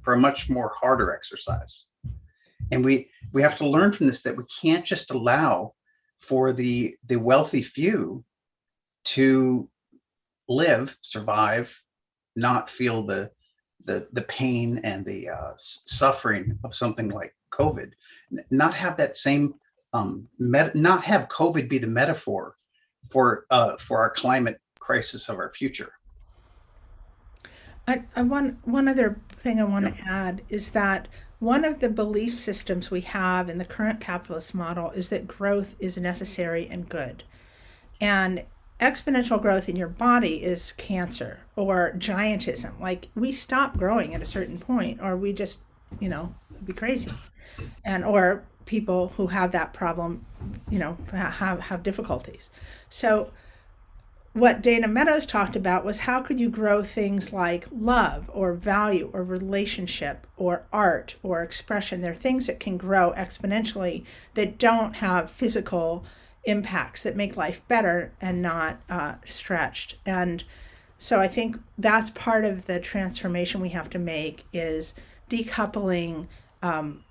for a much more harder exercise. And we have to learn from this that we can't just allow for the wealthy few to live, survive, not feel the pain and the suffering of something like COVID, not have that same, not have COVID be the metaphor for our climate crisis of our future. One other thing I want to add is that one of the belief systems we have in the current capitalist model is that growth is necessary and good. And exponential growth in your body is cancer or giantism. Like, we stop growing at a certain point, or we just, be crazy. And or people who have that problem, have difficulties. So what Dana Meadows talked about was, how could you grow things like love or value or relationship or art or expression? There are things that can grow exponentially that don't have physical impacts, that make life better and not stretched. And so I think that's part of the transformation we have to make, is decoupling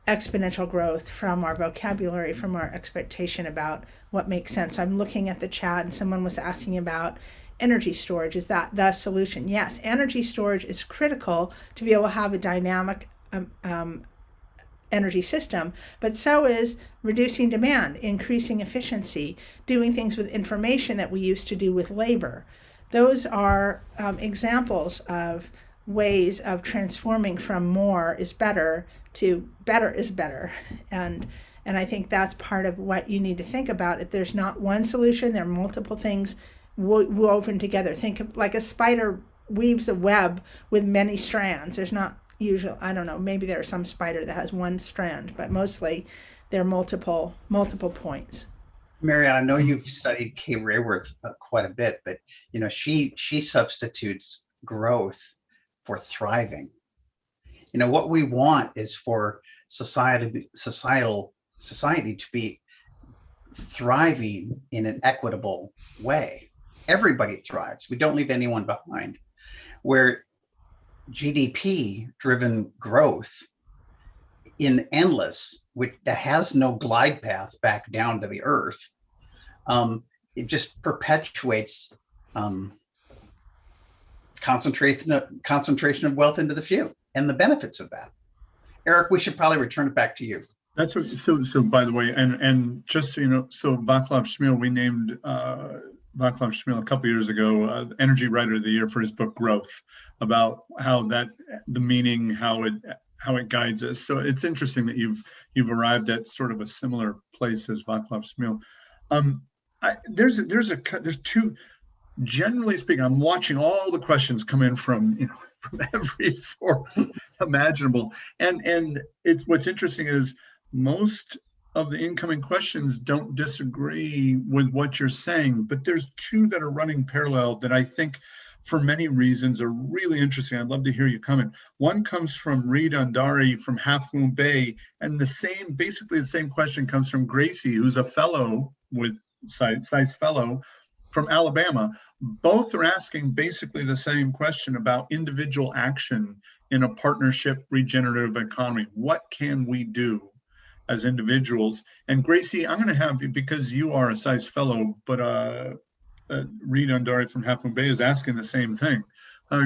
exponential growth from our vocabulary, from our expectation about what makes sense. I'm looking at the chat and someone was asking about energy storage. Is that the solution? Yes, energy storage is critical to be able to have a dynamic energy system, but so is reducing demand, increasing efficiency, doing things with information that we used to do with labor. Those are examples of ways of transforming from more is better to better is better. And I think that's part of what you need to think about. If there's not one solution, there are multiple things woven together. Think of like a spider weaves a web with many strands. There's not usually, I don't know, maybe there's some spider that has one strand, but mostly there are multiple points. Marianna, I know you've studied Kay Rayworth quite a bit, but she substitutes growth for thriving. What we want is for society to be thriving in an equitable way. Everybody thrives. We don't leave anyone behind. Where GDP-driven growth in endless, that has no glide path back down to the earth, it just perpetuates concentration of wealth into the few and the benefits of that. Eric, we should probably return it back to you. That's what, so by the way, and just so so Vaclav Smil, we named Vaclav Smil a couple years ago Energy Writer of the Year for his book Growth, about how the meaning, how it guides us. So it's interesting that you've arrived at sort of a similar place as Vaclav Smil. There's two. Generally speaking, I'm watching all the questions come in from every source imaginable, and it's what's interesting is most of the incoming questions don't disagree with what you're saying, but there's two that are running parallel that I think, for many reasons, are really interesting. I'd love to hear you comment. One comes from Reed Andari from Half Moon Bay, and basically the same question comes from Gracie, who's a fellow with SISE fellow from Alabama. Both are asking basically the same question about individual action in a partnership regenerative economy? What can we do as individuals? And Gracie, I'm going to have you, because you are a SISE fellow, but Reed Undari from Half Moon Bay is asking the same thing.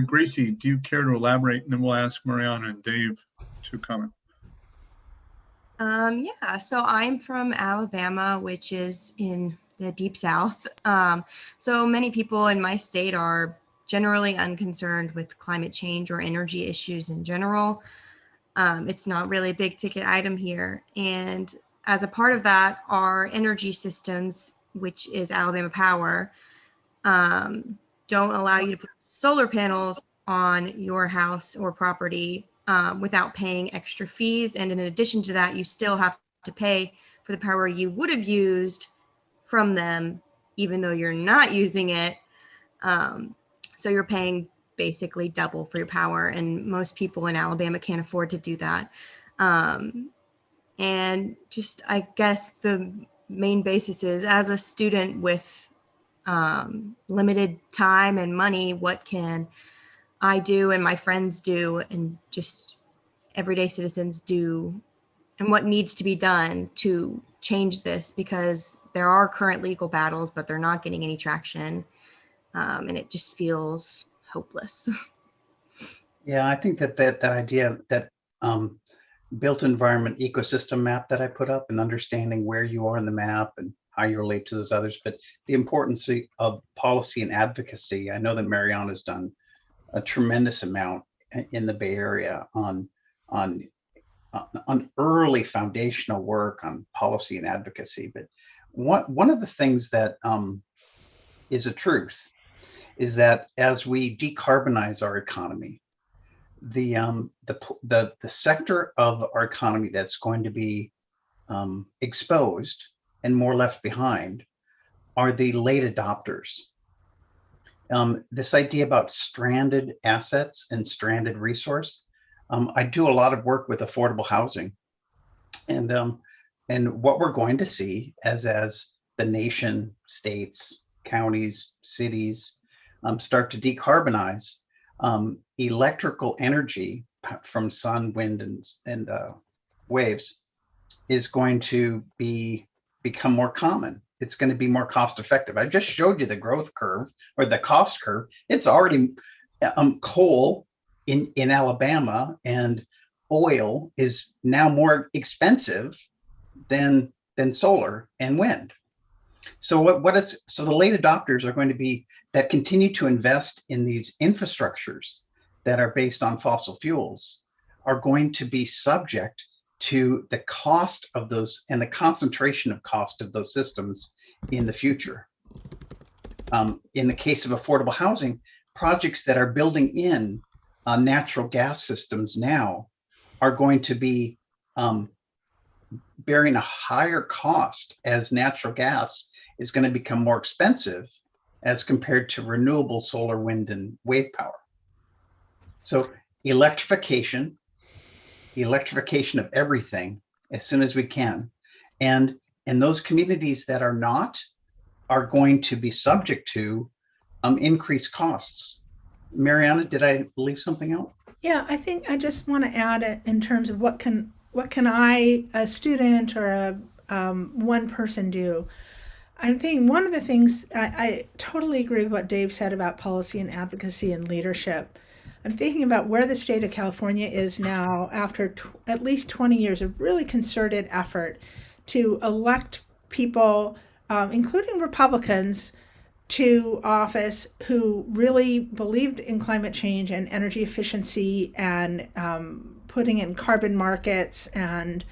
Gracie, do you care to elaborate? And then we'll ask Marianna and Dave to comment. Yeah, so I'm from Alabama, which is in the deep South. So many people in my state are generally unconcerned with climate change or energy issues in general. It's not really a big ticket item here. And as a part of that, our energy systems, which is Alabama Power, don't allow you to put solar panels on your house or property without paying extra fees. And in addition to that, you still have to pay for the power you would have used from them, even though you're not using it. So you're paying basically double for your power. And most people in Alabama can't afford to do that. And just, I guess the main basis is, as a student with limited time and money, what can I do and my friends do, and just everyday citizens do, and what needs to be done to change this, because there are current legal battles, but they're not getting any traction. And it just feels hopeless. Yeah, I think that idea, that built environment ecosystem map that I put up, and understanding where you are in the map and how you relate to those others, but the importance of policy and advocacy. I know that Marianna's done a tremendous amount in the Bay Area on early foundational work on policy and advocacy. But one of the things that is a truth is that as we decarbonize our economy, the sector of our economy that's going to be exposed and more left behind are the late adopters. This idea about stranded assets and stranded resource. I do a lot of work with affordable housing, and what we're going to see as the nation, states, counties, cities start to decarbonize, electrical energy from sun, wind, and waves is going to become more common. It's going to be more cost effective. I just showed you the growth curve, or the cost curve. It's already coal in Alabama and oil is now more expensive than solar and wind. So so the late adopters are going to be that continue to invest in these infrastructures that are based on fossil fuels, are going to be subject to the cost of those and the concentration of cost of those systems in the future. In the case of affordable housing, projects that are building in natural gas systems now are going to be bearing a higher cost, as natural gas is going to become more expensive as compared to renewable solar, wind, and wave power. So electrification of everything as soon as we can. And those communities that are not are going to be subject to increased costs. Marianna, did I leave something out? Yeah, I think I just want to add it in terms of what can I, a student or a one person, do. I'm thinking one of the things, I totally agree with what Dave said about policy and advocacy and leadership. I'm thinking about where the state of California is now after at least 20 years of really concerted effort to elect people, including Republicans, to office who really believed in climate change and energy efficiency and putting in carbon markets and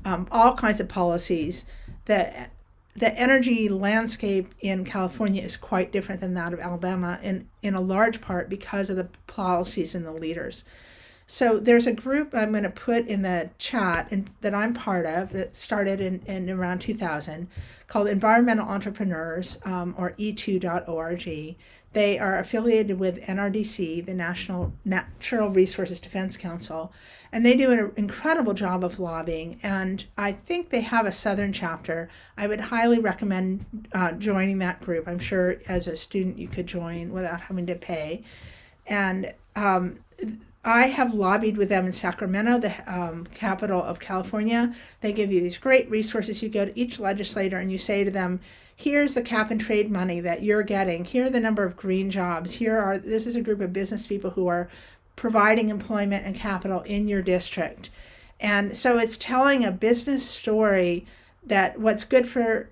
all kinds of policies. That the energy landscape in California is quite different than that of Alabama, in a large part because of the policies and the leaders. So there's a group I'm going to put in the chat that I'm part of that started in around 2000 called Environmental Entrepreneurs, or e2.org. They are affiliated with NRDC, the National Natural Resources Defense Council, and they do an incredible job of lobbying. And I think they have a Southern chapter. I would highly recommend joining that group. I'm sure as a student you could join without having to pay. And I have lobbied with them in Sacramento, the capital of California. They give you these great resources. You go to each legislator and you say to them, here's the cap and trade money that you're getting. Here are the number of green jobs. This is a group of business people who are providing employment and capital in your district. And so it's telling a business story that what's good for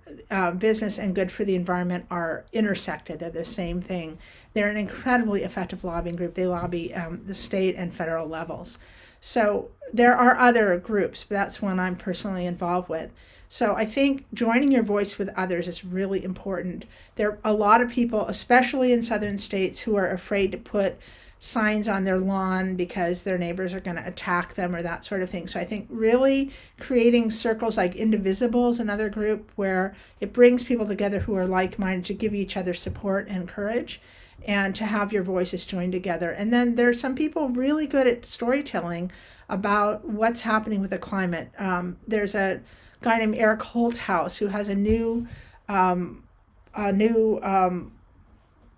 business and good for the environment are intersected. They're the same thing. They're an incredibly effective lobbying group. They lobby the state and federal levels. So there are other groups, but that's one I'm personally involved with. So I think joining your voice with others is really important. There are a lot of people, especially in southern states, who are afraid to put signs on their lawn because their neighbors are going to attack them or that sort of thing. So I think really creating circles like Indivisible is another group where it brings people together who are like-minded to give each other support and courage and to have your voices joined together. And then there's some people really good at storytelling about what's happening with the climate. There's a guy named Eric Holthouse who has a new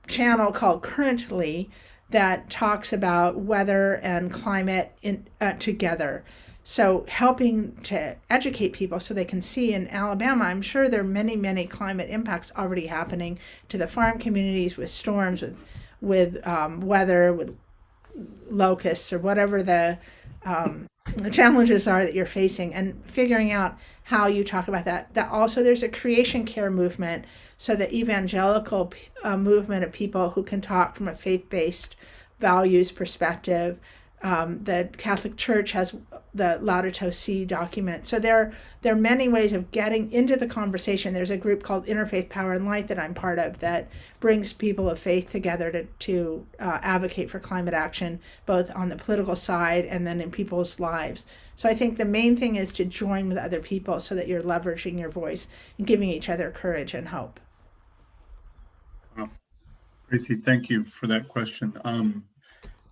channel called Currently that talks about weather and climate together. So helping to educate people so they can see in Alabama, I'm sure there are many, many climate impacts already happening to the farm communities with storms, with weather, with locusts, or whatever the challenges are that you're facing, and figuring out how you talk about that. That also, there's a creation care movement, so the evangelical movement of people who can talk from a faith-based values perspective. The Catholic Church has the Laudato Si document. So there are many ways of getting into the conversation. There's a group called Interfaith Power and Light that I'm part of that brings people of faith together to advocate for climate action, both on the political side and then in people's lives. So I think the main thing is to join with other people so that you're leveraging your voice and giving each other courage and hope. Well, Tracy, thank you for that question.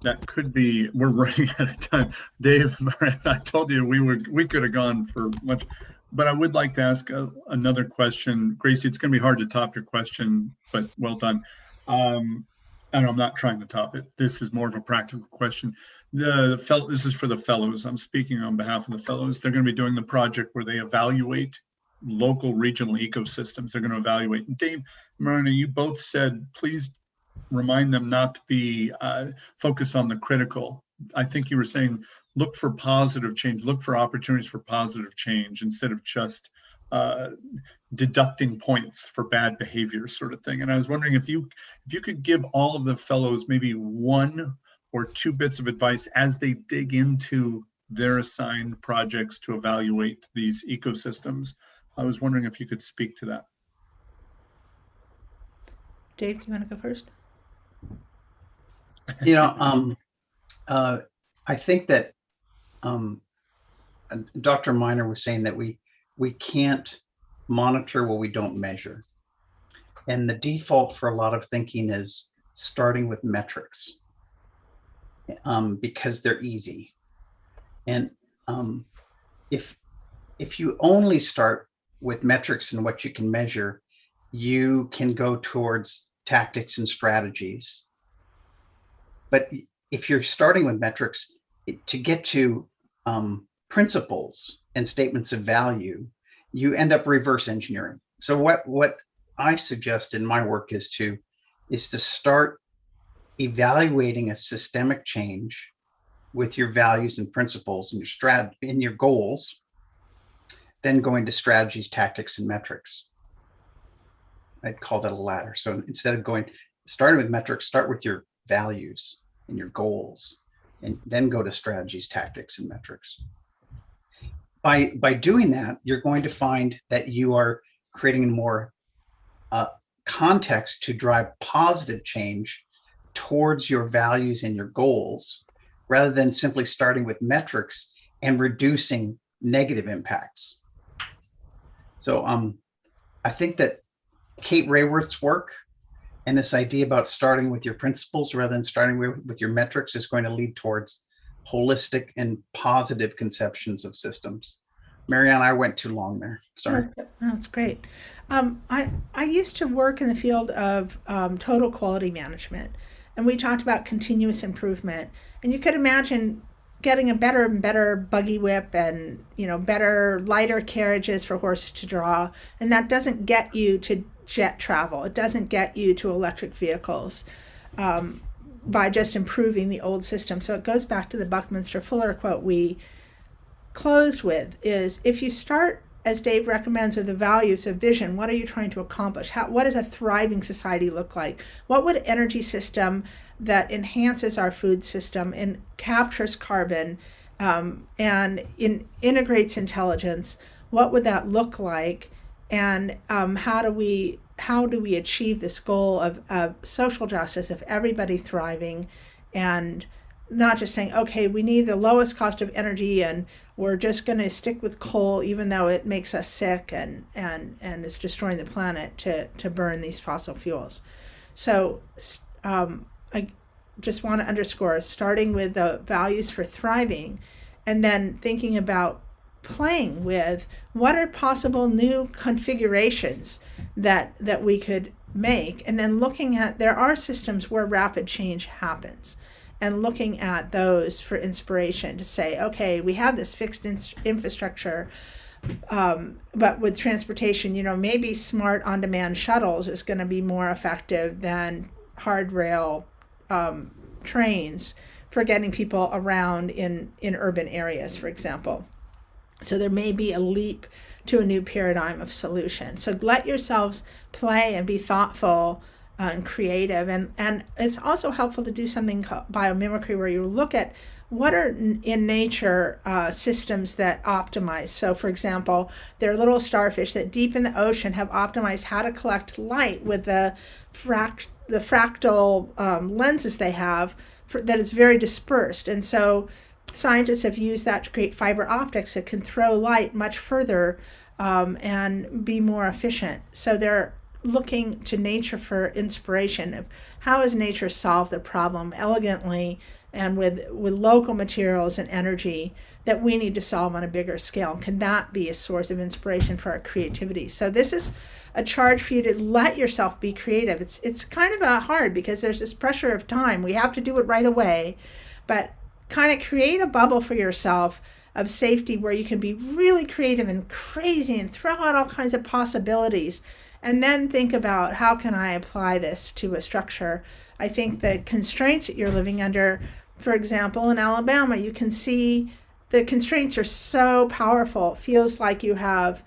That could be, we're running out of time. Dave, I told you we could have gone for much, but I would like to ask another question. Gracie, it's going to be hard to top your question, but well done. And I'm not trying to top it. This is more of a practical question. This is for the fellows. I'm speaking on behalf of the fellows. They're going to be doing the project where they evaluate local regional ecosystems. They're going to evaluate. And Dave, Marianna, you both said, please remind them not to be focused on the critical. I think you were saying, look for positive change, look for opportunities for positive change instead of just deducting points for bad behavior sort of thing. And I was wondering if you could give all of the fellows maybe one or two bits of advice as they dig into their assigned projects to evaluate these ecosystems. I was wondering if you could speak to that. Dave, do you want to go first? You know, I think that Dr. Miner was saying that we can't monitor what we don't measure. And the default for a lot of thinking is starting with metrics because they're easy. And if you only start with metrics and what you can measure, you can go towards tactics and strategies. But if you're starting with metrics, to get to principles and statements of value, you end up reverse engineering. So what I suggest in my work is to start evaluating a systemic change with your values and principles and your goals, then going to strategies, tactics, and metrics. I'd call that a ladder. So instead of starting with metrics, start with your values and your goals, and then go to strategies, tactics, and metrics. By doing that, you're going to find that you are creating more context to drive positive change towards your values and your goals, rather than simply starting with metrics and reducing negative impacts. So I think that Kate Rayworth's work and this idea about starting with your principles rather than starting with your metrics is going to lead towards holistic and positive conceptions of systems. Marianna, I went too long there. Sorry. That's great. I used to work in the field of total quality management. and we talked about continuous improvement. And you could imagine getting a better and better buggy whip and, you know, better, lighter carriages for horses to draw. And that doesn't get you to jet travel. It doesn't get you to electric vehicles by just improving the old system. So it goes back to the Buckminster Fuller quote we closed with, is if you start, as Dave recommends, with the values of vision, what are you trying to accomplish? What does a thriving society look like? What would an energy system that enhances our food system and captures carbon and integrates intelligence, what would that look like? And how do we achieve this goal of social justice, of everybody thriving, and not just saying, okay, we need the lowest cost of energy and we're just going to stick with coal even though it makes us sick and it's destroying the planet to burn these fossil fuels. So I just want to underscore, starting with the values for thriving and then thinking about playing with what are possible new configurations that we could make, and then looking at, there are systems where rapid change happens, and looking at those for inspiration to say, okay, we have this fixed infrastructure, but with transportation, you know, maybe smart on-demand shuttles is going to be more effective than hard rail trains for getting people around in urban areas, for example. So there may be a leap to a new paradigm of solution. So let yourselves play and be thoughtful and creative. And it's also helpful to do something called biomimicry, where you look at what are in nature systems that optimize. So for example, there are little starfish that deep in the ocean have optimized how to collect light with the fractal lenses they have that is very dispersed. And so scientists have used that to create fiber optics that can throw light much further and be more efficient. So they're looking to nature for inspiration of how has nature solved the problem elegantly and with local materials and energy that we need to solve on a bigger scale. Can that be a source of inspiration for our creativity? So this is a charge for you to let yourself be creative. It's kind of hard because there's this pressure of time. We have to do it right away, but kind of create a bubble for yourself of safety where you can be really creative and crazy and throw out all kinds of possibilities, and then think about, how can I apply this to a structure? I think the constraints that you're living under, for example, in Alabama, you can see the constraints are so powerful. It feels like you have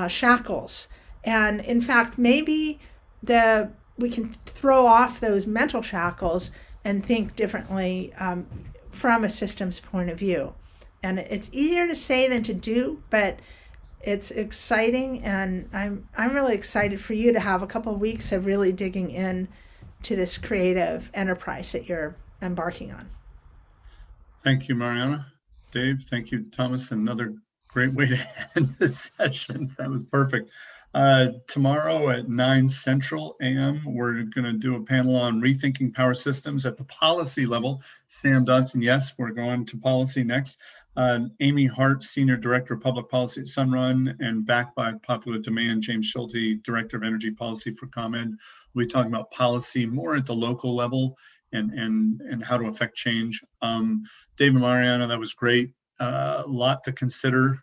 shackles. And in fact, maybe we can throw off those mental shackles and think differently from a systems point of view. And it's easier to say than to do, but it's exciting, and I'm really excited for you to have a couple of weeks of really digging in to this creative enterprise that you're embarking on. Thank you, Marianna. Dave, thank you, Thomas. Another great way to end this session. That was perfect. Tomorrow at 9 Central AM, we're going to do a panel on rethinking power systems at the policy level. Sam Dodson, yes, we're going to policy next. Amy Hart, Senior Director of Public Policy at Sunrun, and backed by popular demand, James Schulte, Director of Energy Policy for ComEd. We'll be talking about policy more at the local level and how to affect change. Dave and Marianna, that was great. A lot to consider.